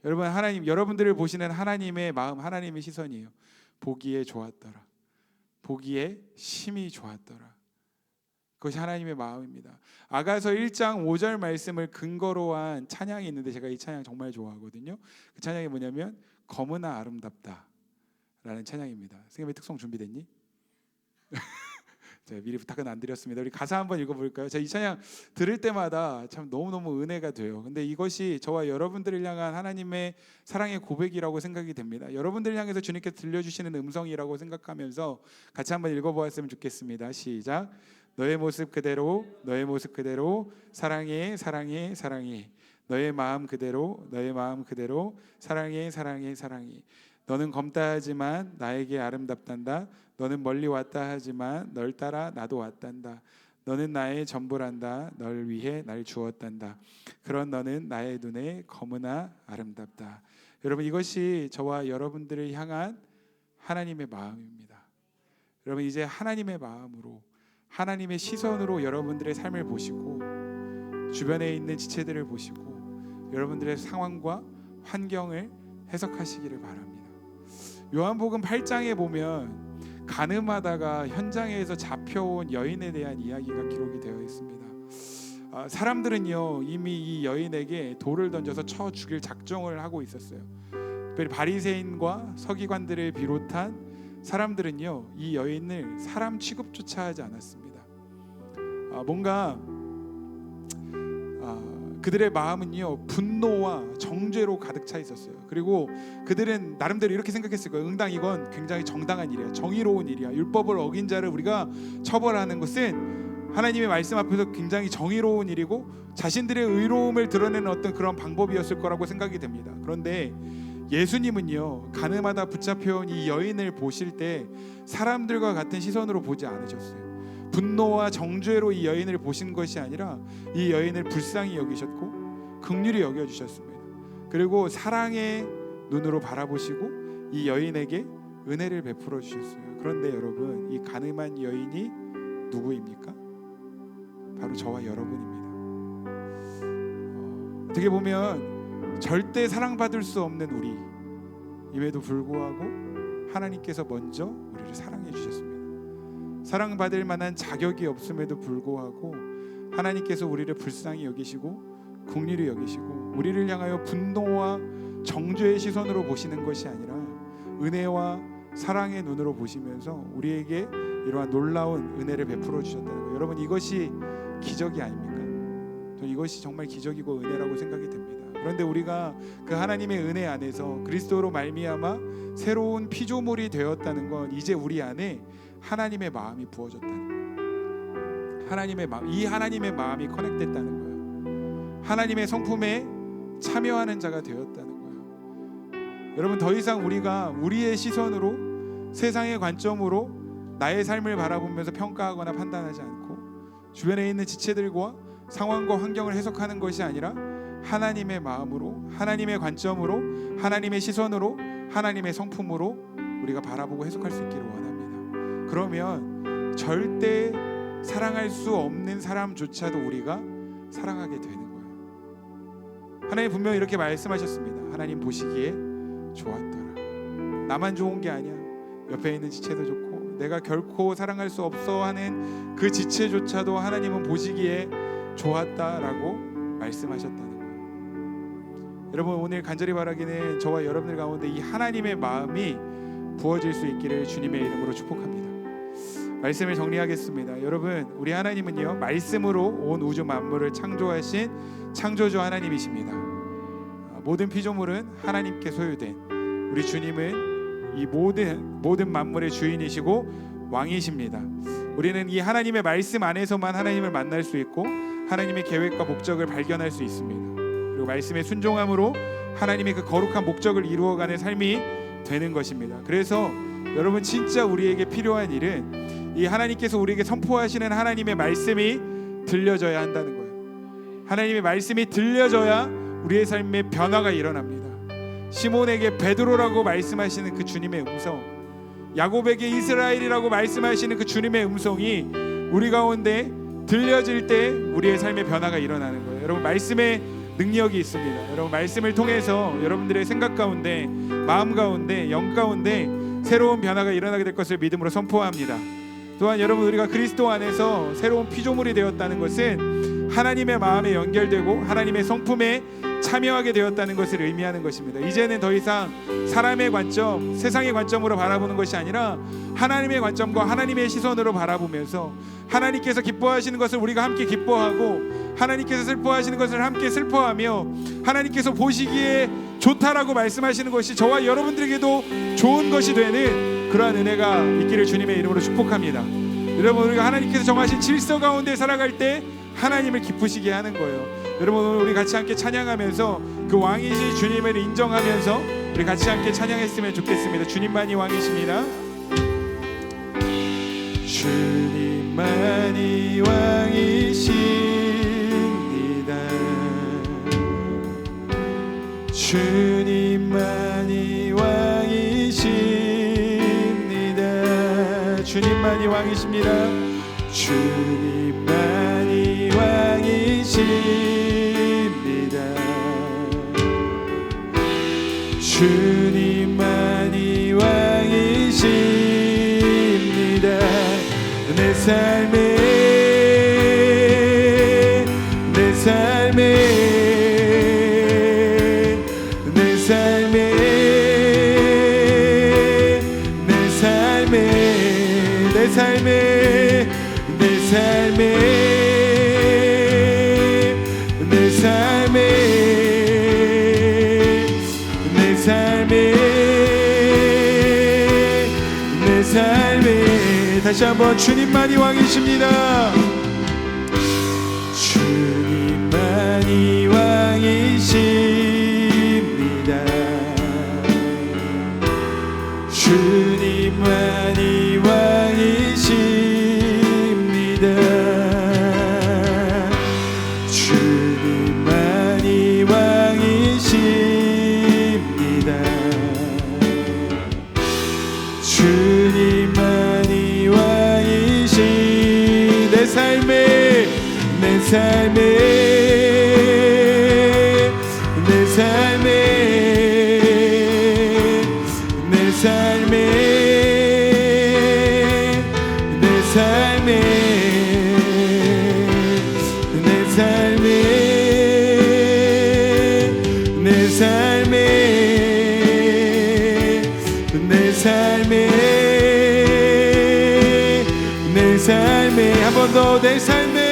여러분, 하나님, 여러분들을 보시는 하나님의 마음, 하나님의 시선이에요. 보기에 좋았더라. 보기에 심히 좋았더라. 그것이 하나님의 마음입니다. 아가서 1장 5절 말씀을 근거로 한 찬양이 있는데 제가 이 찬양 정말 좋아하거든요. 그 찬양이 뭐냐면 검으나 아름답다 라는 찬양입니다. 선생님의 특송 준비됐니? 제가 미리 부탁은 안 드렸습니다. 우리 가사 한번 읽어볼까요? 제가 이 찬양 들을 때마다 참 너무너무 은혜가 돼요. 근데 이것이 저와 여러분들을 향한 하나님의 사랑의 고백이라고 생각이 됩니다. 여러분들을 향해서 주님께서 들려주시는 음성이라고 생각하면서 같이 한번 읽어보았으면 좋겠습니다. 시작. 너의 모습 그대로 너의 모습 그대로 사랑해 사랑해 사랑해 너의 마음 그대로 너의 마음 그대로 사랑해 사랑해 사랑해 너는 검다 하지만 나에게 아름답단다. 너는 멀리 왔다 하지만 널 따라 나도 왔단다. 너는 나의 전부란다. 널 위해 날 주었단다. 그런 너는 나의 눈에 검으나 아름답다. 여러분, 이것이 저와 여러분들을 향한 하나님의 마음입니다. 여러분, 이제 하나님의 마음으로 하나님의 시선으로 여러분들의 삶을 보시고 주변에 있는 지체들을 보시고 여러분들의 상황과 환경을 해석하시기를 바랍니다. 요한복음 8장에 보면 간음하다가 현장에서 잡혀온 여인에 대한 이야기가 기록이 되어 있습니다. 사람들은요 이미 이 여인에게 돌을 던져서 쳐 죽일 작정을 하고 있었어요. 특별히 바리새인과 서기관들을 비롯한 사람들은요 이 여인을 사람 취급조차 하지 않았습니다. 뭔가 그들의 마음은요 분노와 정죄로 가득 차 있었어요. 그리고 그들은 나름대로 이렇게 생각했을 거예요. 응당 이건 굉장히 정당한 일이야, 정의로운 일이야. 율법을 어긴 자를 우리가 처벌하는 것은 하나님의 말씀 앞에서 굉장히 정의로운 일이고 자신들의 의로움을 드러내는 어떤 그런 방법이었을 거라고 생각이 됩니다. 그런데 예수님은요 가늠하다 붙잡혀온 이 여인을 보실 때 사람들과 같은 시선으로 보지 않으셨어요. 분노와 정죄로 이 여인을 보신 것이 아니라 이 여인을 불쌍히 여기셨고 긍휼히 여겨주셨습니다. 그리고 사랑의 눈으로 바라보시고 이 여인에게 은혜를 베풀어 주셨어요. 그런데 여러분, 이 가늠한 여인이 누구입니까? 바로 저와 여러분입니다. 어떻게 보면 절대 사랑받을 수 없는 우리임에도 불구하고 하나님께서 먼저 우리를 사랑해 주셨습니다. 사랑받을 만한 자격이 없음에도 불구하고 하나님께서 우리를 불쌍히 여기시고 긍휼히 여기시고 우리를 향하여 분노와 정죄의 시선으로 보시는 것이 아니라 은혜와 사랑의 눈으로 보시면서 우리에게 이러한 놀라운 은혜를 베풀어 주셨다는 거예요. 여러분, 이것이 기적이 아닙니까? 저는 이것이 정말 기적이고 은혜라고 생각이 됩니다. 그런데 우리가 그 하나님의 은혜 안에서 그리스도로 말미암아 새로운 피조물이 되었다는 건 이제 우리 안에 하나님의 마음이 부어졌다는 거예요. 하나님의 마음, 이 하나님의 마음이 커넥됐다는 거예요. 하나님의 성품에 참여하는 자가 되었다는 거예요. 여러분, 더 이상 우리가 우리의 시선으로 세상의 관점으로 나의 삶을 바라보면서 평가하거나 판단하지 않고 주변에 있는 지체들과 상황과 환경을 해석하는 것이 아니라 하나님의 마음으로, 하나님의 관점으로, 하나님의 시선으로, 하나님의 성품으로 우리가 바라보고 해석할 수 있기를 원합니다. 그러면 절대 사랑할 수 없는 사람조차도 우리가 사랑하게 되는 거예요. 하나님 분명히 이렇게 말씀하셨습니다. 하나님 보시기에 좋았더라. 나만 좋은 게 아니야. 옆에 있는 지체도 좋고 내가 결코 사랑할 수 없어 하는 그 지체조차도 하나님은 보시기에 좋았다라고 말씀하셨다는 거예요. 여러분, 오늘 간절히 바라기는 저와 여러분들 가운데 이 하나님의 마음이 부어질 수 있기를 주님의 이름으로 축복합니다. 말씀을 정리하겠습니다. 여러분, 우리 하나님은요 말씀으로 온 우주 만물을 창조하신 창조주 하나님이십니다. 모든 피조물은 하나님께 소유된 우리 주님은 이 모든 만물의 주인이시고 왕이십니다. 우리는 이 하나님의 말씀 안에서만 하나님을 만날 수 있고 하나님의 계획과 목적을 발견할 수 있습니다. 그리고 말씀에 순종함으로 하나님의 그 거룩한 목적을 이루어가는 삶이 되는 것입니다. 그래서 여러분, 진짜 우리에게 필요한 일은 이 하나님께서 우리에게 선포하시는 하나님의 말씀이 들려져야 한다는 거예요. 하나님의 말씀이 들려져야 우리의 삶에 변화가 일어납니다. 시몬에게 베드로라고 말씀하시는 그 주님의 음성, 야곱에게 이스라엘이라고 말씀하시는 그 주님의 음성이 우리 가운데 들려질 때 우리의 삶에 변화가 일어나는 거예요. 여러분, 말씀의 능력이 있습니다. 여러분, 말씀을 통해서 여러분들의 생각 가운데, 마음 가운데, 영 가운데 새로운 변화가 일어나게 될 것을 믿음으로 선포합니다. 또한 여러분, 우리가 그리스도 안에서 새로운 피조물이 되었다는 것은 하나님의 마음에 연결되고 하나님의 성품에 참여하게 되었다는 것을 의미하는 것입니다. 이제는 더 이상 사람의 관점, 세상의 관점으로 바라보는 것이 아니라 하나님의 관점과 하나님의 시선으로 바라보면서 하나님께서 기뻐하시는 것을 우리가 함께 기뻐하고 하나님께서 슬퍼하시는 것을 함께 슬퍼하며 하나님께서 보시기에 좋다라고 말씀하시는 것이 저와 여러분들에게도 좋은 것이 되는 그러한 은혜가 있기를 주님의 이름으로 축복합니다. 여러분, 우리가 하나님께서 정하신 질서 가운데 살아갈 때 하나님을 기쁘시게 하는 거예요. 여러분, 오늘 우리 같이 함께 찬양하면서 그 왕이신 주님을 인정하면서 우리 같이 함께 찬양했으면 좋겠습니다. 주님만이 왕이십니다. 주님만이 왕이십니다. 주님만이 왕이십니다. 주님만이 왕이십니다. 주님만이 왕이십니다. 주님만이 왕이십니다. 내 삶에 내 삶에 내 삶에 내 삶에 내 삶에 내 삶에 내 삶에 다시 한번 주님만이 왕이십니다. 주님만이 왕이십니다. 주님만이 왕이십니다. 주님만이 왕이십니다. 주님만이 왕이시 내 삶에 내 삶에 내 삶에 내 삶에 내 삶에 내 삶에 내 삶에 내 삶에 내 삶에 한 번 더 내 삶에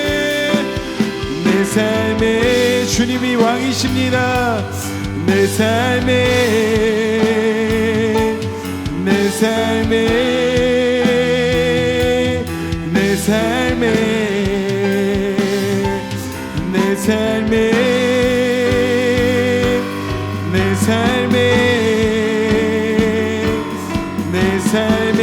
주님이 왕이십니다. 내 삶에 내 삶에 내 삶에 내 삶에 내 삶에 내 삶에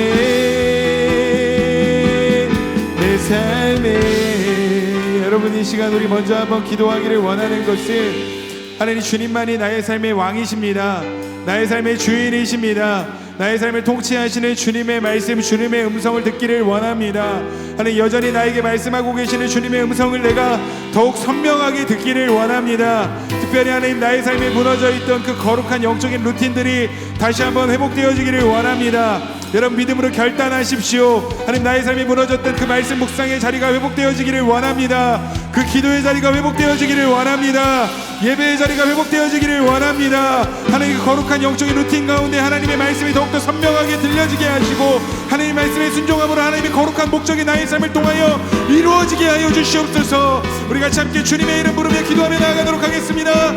내 삶에 여러분 이 시간 우리 먼저 한번 기도하기를 원하는 것은 하나님 주님만이 나의 삶의 왕이십니다. 나의 삶의 주인이십니다. 나의 삶을 통치하시는 주님의 말씀, 주님의 음성을 듣기를 원합니다. 하나님 여전히 나에게 말씀하고 계시는 주님의 음성을 내가 더욱 선명하게 듣기를 원합니다. 특별히 하나님 나의 삶에 무너져 있던 그 거룩한 영적인 루틴들이 다시 한번 회복되어지기를 원합니다. 여러분 믿음으로 결단하십시오. 하나님 나의 삶이 무너졌던 그 말씀 묵상의 자리가 회복되어지기를 원합니다. 그 기도의 자리가 회복되어지기를 원합니다. 예배의 자리가 회복되어지기를 원합니다. 하나님 그 거룩한 영적인 루틴 가운데 하나님의 말씀이 더욱더 선명하게 들려지게 하시고 하나님의 말씀에 순종함으로 하나님의 거룩한 목적이 나의 삶을 통하여 이루어지게 하여 주시옵소서. 우리 같이 함께 주님의 이름 부르며 기도하며 나아가도록 하겠습니다.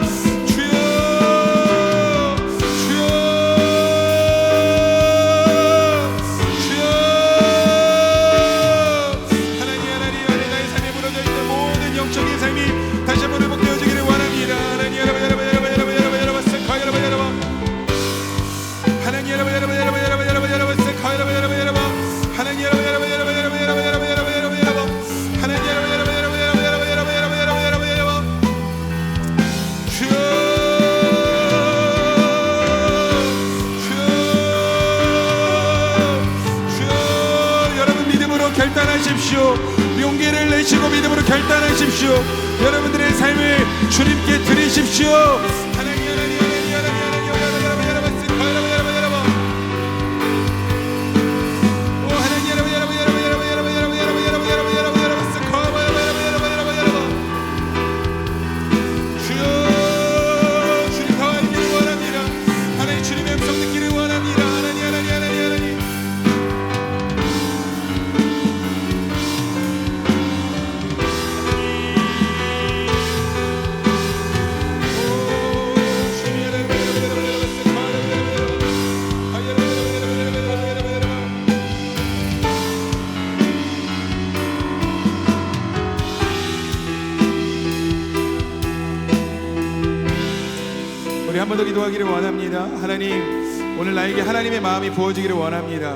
결단하십시오. 용기를 내시고 믿음으로 결단하십시오. 여러분들의 삶을 주님께 드리십시오. 하나님 주님 더하기를 원합니다. 하나님 주님의 음성 듣기를 원합니다. 우리 한 번 더 기도하기를 원합니다. 하나님 오늘 나에게 하나님의 마음이 부어지기를 원합니다.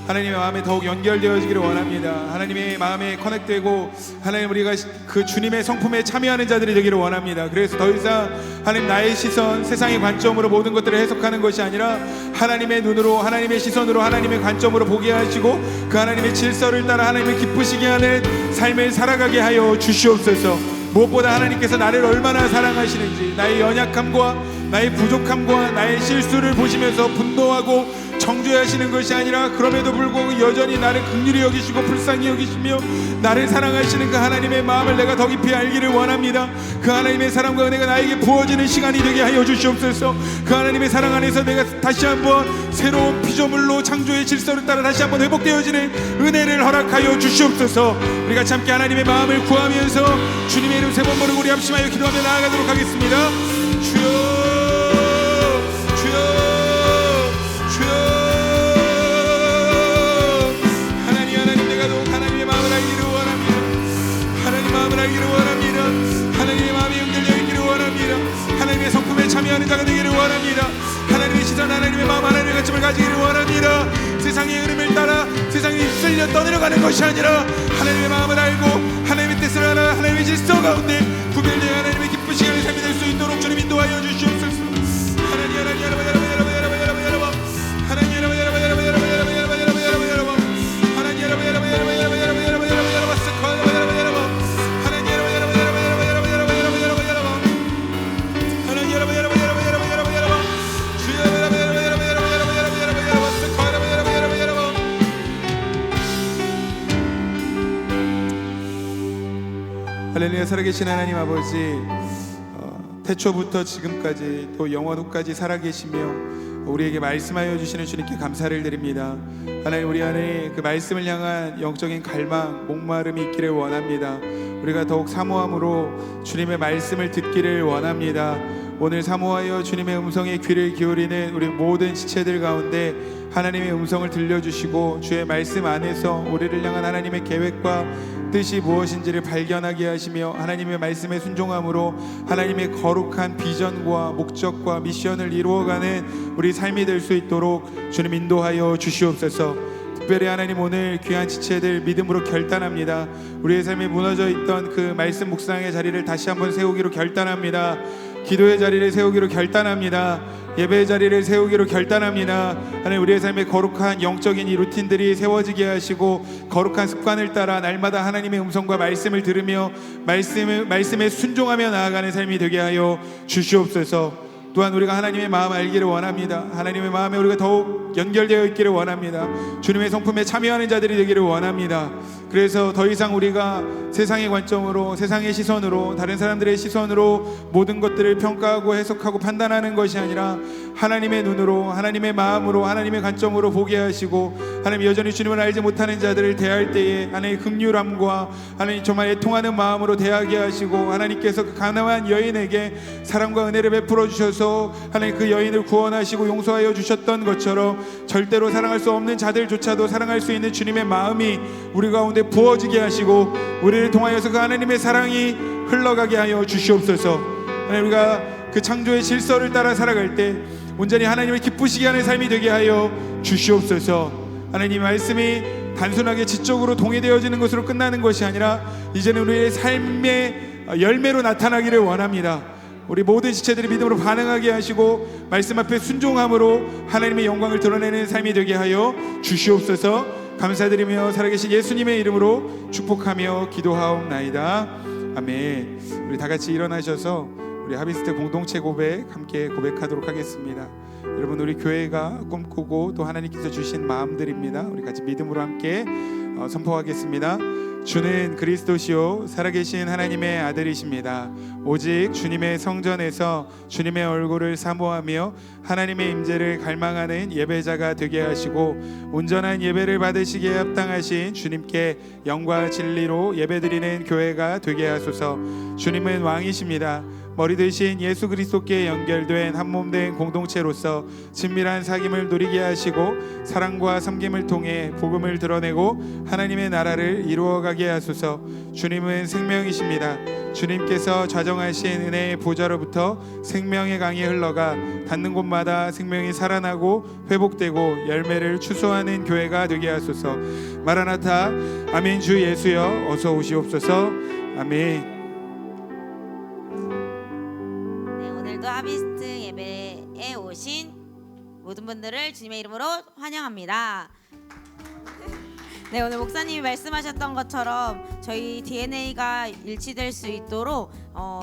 하나님의 마음에 더욱 연결되어지기를 원합니다. 하나님의 마음에 커넥되고 하나님 우리가 그 주님의 성품에 참여하는 자들이 되기를 원합니다. 그래서 더 이상 하나님 나의 시선, 세상의 관점으로 모든 것들을 해석하는 것이 아니라 하나님의 눈으로, 하나님의 시선으로, 하나님의 관점으로 보게 하시고 그 하나님의 질서를 따라 하나님을 기쁘시게 하는 삶을 살아가게 하여 주시옵소서. 무엇보다 하나님께서 나를 얼마나 사랑하시는지, 나의 연약함과 나의 부족함과 나의 실수를 보시면서 분노하고 정죄하시는 것이 아니라 그럼에도 불구하고 여전히 나를 긍휼히 여기시고 불쌍히 여기시며 나를 사랑하시는 그 하나님의 마음을 내가 더 깊이 알기를 원합니다. 그 하나님의 사랑과 은혜가 나에게 부어지는 시간이 되게 하여 주시옵소서. 그 하나님의 사랑 안에서 내가 다시 한번 새로운 피조물로 창조의 질서를 따라 다시 한번 회복되어지는 은혜를 허락하여 주시옵소서. 우리 같이 함께 하나님의 마음을 구하면서 주님의 이름 세 번 부르고 우리 합심하여 기도하며 나아가도록 하겠습니다. 주여 떠내려가는 것이 아니라 하나님의 마음을 알고 하나님의 뜻을 알아 하나님의 질서 가운데 구별되어 하나님의 기쁘시게 하는 삶이 될 수 있도록 주님 인도하여 주시옵소서. 하나님 하나님 여러분 여러분 여러분 여러분 여러분 여러분 하나님 여러분 여러분 여러분 여러분 여러분 여러분 여러분 여러분 여러분 하나님 여러분 여러분 여러분 여러분 여러분 여러분 여러분 여러분 스쿼 여러분 여러분 여러분 하나님 여러분 여러분 여러분 여러분 여러분 여러분 여러분 여러분 여러분 하나님 여러분 여러분 여러분 여러분 여러분 여러분 주여 여러분 여러분 여러분 여러분 여러분 여러분 여러분 여러분 스쿼 여러분 여러분 여러분 여러분 할렐루야. 살아계신 하나님 아버지, 태초부터 지금까지 또 영원 후까지 살아계시며 우리에게 말씀하여 주시는 주님께 감사를 드립니다. 하나님, 우리 안에 그 말씀을 향한 영적인 갈망, 목마름이 있기를 원합니다. 우리가 더욱 사모함으로 주님의 말씀을 듣기를 원합니다. 오늘 사모하여 주님의 음성에 귀를 기울이는 우리 모든 지체들 가운데 하나님의 음성을 들려주시고 주의 말씀 안에서 우리를 향한 하나님의 계획과 뜻이 무엇인지를 발견하게 하시며 하나님의 말씀에 순종함으로 하나님의 거룩한 비전과 목적과 미션을 이루어가는 우리 삶이 될 수 있도록 주님 인도하여 주시옵소서. 특별히 하나님, 오늘 귀한 지체들 믿음으로 결단합니다. 우리의 삶에 무너져 있던 그 말씀 묵상의 자리를 다시 한번 세우기로 결단합니다. 기도의 자리를 세우기로 결단합니다. 예배의 자리를 세우기로 결단합니다. 하나님, 우리의 삶에 거룩한 영적인 이 루틴들이 세워지게 하시고 거룩한 습관을 따라 날마다 하나님의 음성과 말씀을 들으며 말씀에 순종하며 나아가는 삶이 되게 하여 주시옵소서. 또한 우리가 하나님의 마음 알기를 원합니다. 하나님의 마음에 우리가 더욱 연결되어 있기를 원합니다. 주님의 성품에 참여하는 자들이 되기를 원합니다. 그래서 더 이상 우리가 세상의 관점으로, 세상의 시선으로, 다른 사람들의 시선으로 모든 것들을 평가하고 해석하고 판단하는 것이 아니라 하나님의 눈으로, 하나님의 마음으로, 하나님의 관점으로 보게 하시고 하나님, 여전히 주님을 알지 못하는 자들을 대할 때에 하나님의 긍휼함과 하나님 정말 애통하는 마음으로 대하게 하시고 하나님께서 그 가난한 여인에게 사랑과 은혜를 베풀어 주셔서 하나님 그 여인을 구원하시고 용서하여 주셨던 것처럼 절대로 사랑할 수 없는 자들조차도 사랑할 수 있는 주님의 마음이 우리 가운데 부어지게 하시고 우리를 통하여서 그 하나님의 사랑이 흘러가게 하여 주시옵소서. 하나님, 우리가 그 창조의 질서를 따라 살아갈 때 온전히 하나님을 기쁘시게 하는 삶이 되게 하여 주시옵소서. 하나님, 말씀이 단순하게 지적으로 동의되어지는 것으로 끝나는 것이 아니라 이제는 우리의 삶의 열매로 나타나기를 원합니다. 우리 모든 지체들이 믿음으로 반응하게 하시고 말씀 앞에 순종함으로 하나님의 영광을 드러내는 삶이 되게 하여 주시옵소서. 감사드리며 살아계신 예수님의 이름으로 축복하며 기도하옵나이다. 아멘. 우리 다 같이 일어나셔서 우리 하비스트 공동체 고백 함께 고백하도록 하겠습니다. 여러분, 우리 교회가 꿈꾸고 또 하나님께서 주신 마음들입니다. 우리 같이 믿음으로 함께 선포하겠습니다. 주는 그리스도시요 살아계신 하나님의 아들이십니다. 오직 주님의 성전에서 주님의 얼굴을 사모하며 하나님의 임재를 갈망하는 예배자가 되게 하시고 온전한 예배를 받으시기에 합당하신 주님께 영과 진리로 예배드리는 교회가 되게 하소서. 주님은 왕이십니다. 머리 되신 예수 그리스도께 연결된 한몸된 공동체로서 친밀한 사귐을 누리게 하시고 사랑과 섬김을 통해 복음을 드러내고 하나님의 나라를 이루어가게 하소서. 주님은 생명이십니다. 주님께서 좌정하신 은혜의 보좌로부터 생명의 강이 흘러가 닿는 곳마다 생명이 살아나고 회복되고 열매를 추수하는 교회가 되게 하소서. 마라나타. 아멘. 주 예수여 어서 오시옵소서. 아멘. 하비스트 예배에 오신 모든 분들을 주님의 이름으로 환영합니다. 네, 오늘 목사님이 말씀하셨던 것처럼 저희 DNA가 일치될 수 있도록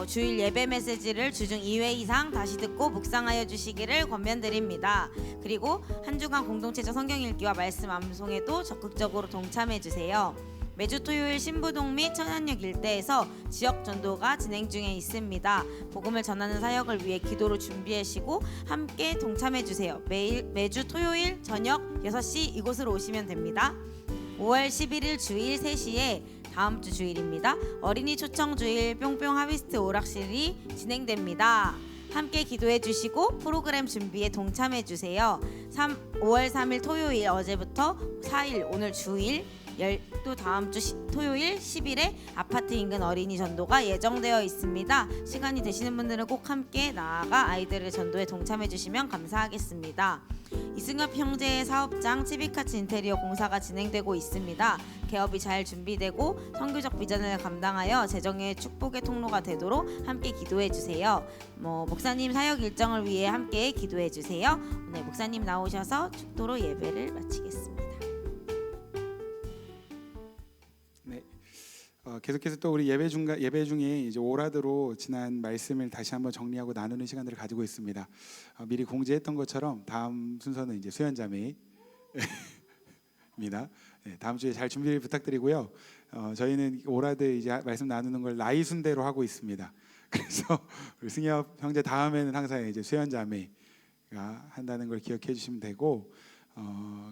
주일 예배 메시지를 주중 2회 이상 다시 듣고 묵상하여 주시기를 권면드립니다. 그리고 한 주간 공동체적 성경 읽기와 말씀 암송에도 적극적으로 동참해 주세요. 매주 토요일 신부동 및 천안역 일대에서 지역 전도가 진행 중에 있습니다. 복음을 전하는 사역을 위해 기도로 준비하시고 함께 동참해 주세요. 매주 토요일 저녁 6시 이곳으로 오시면 됩니다. 5월 11일 주일 3시에 다음 주 주일입니다. 어린이 초청 주일 뿅뿅 하비스트 오락실이 진행됩니다. 함께 기도해 주시고 프로그램 준비에 동참해 주세요. 5월 3일 토요일 어제부터 4일 오늘 주일 또 다음 주 토요일 10일에 아파트 인근 어린이 전도가 예정되어 있습니다. 시간이 되시는 분들은 꼭 함께 나아가 아이들의 전도에 동참해 주시면 감사하겠습니다. 이승엽 형제의 사업장 치비카츠 인테리어 공사가 진행되고 있습니다. 개업이 잘 준비되고 선교적 비전을 감당하여 재정의 축복의 통로가 되도록 함께 기도해 주세요. 목사님 사역 일정을 위해 함께 기도해 주세요. 오늘 목사님 나오셔서 축도로 예배를 마치겠습니다. 네. 계속해서 또 우리 예배 중에 이제 오라드로 지난 말씀을 다시 한번 정리하고 나누는 시간들을 가지고 있습니다. 미리 공지했던 것처럼 다음 순서는 이제 수연자매입니다. 네, 다음 주에 잘 준비를 부탁드리고요. 저희는 오라드 이제 말씀 나누는 걸 나이 순대로 하고 있습니다. 그래서 우리 승엽 형제 다음에는 항상 이제 수연자매가 한다는 걸 기억해 주시면 되고,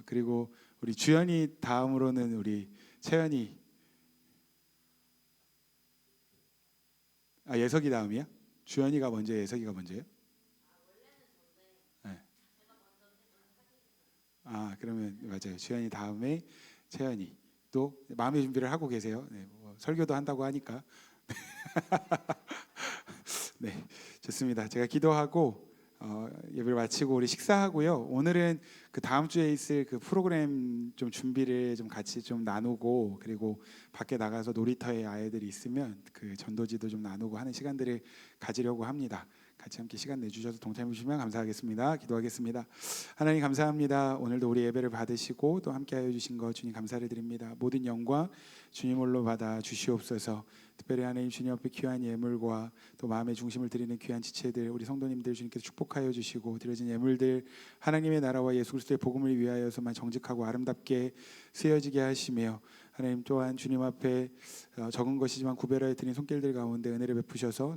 그리고 우리 주연이 다음으로는 우리 채연이. 예석이 다음이야? 주연이가 먼저, 예석이가 먼저요? 네. 그러면 맞아요. 주연이 다음에 채연이. 또 마음의 준비를 하고 계세요. 네, 설교도 한다고 하니까. 네, 좋습니다. 제가 기도하고 예배를 마치고 우리 식사하고요. 오늘은 그 다음 주에 있을 그 프로그램 좀 준비를 좀 같이 좀 나누고, 그리고 밖에 나가서 놀이터에 아이들이 있으면 그 전도지도 좀 나누고 하는 시간들을 가지려고 합니다. 같이 함께 시간 내주셔서 동참해 주시면 감사하겠습니다. 기도하겠습니다. 하나님 감사합니다. 오늘도 우리 예배를 받으시고 또 함께하여 주신 것 주님 감사를 드립니다. 모든 영광 주님 홀로 받아 주시옵소서. 특별히 하나님 주님 앞에 귀한 예물과 또 마음의 중심을 드리는 귀한 지체들 우리 성도님들 주님께서 축복하여 주시고, 드려진 예물들 하나님의 나라와 예수 그리스도의 복음을 위하여서만 정직하고 아름답게 쓰여지게 하시며, 하나님 또한 주님 앞에 적은 것이지만 구별하여 드린 손길들 가운데 은혜를 베푸셔서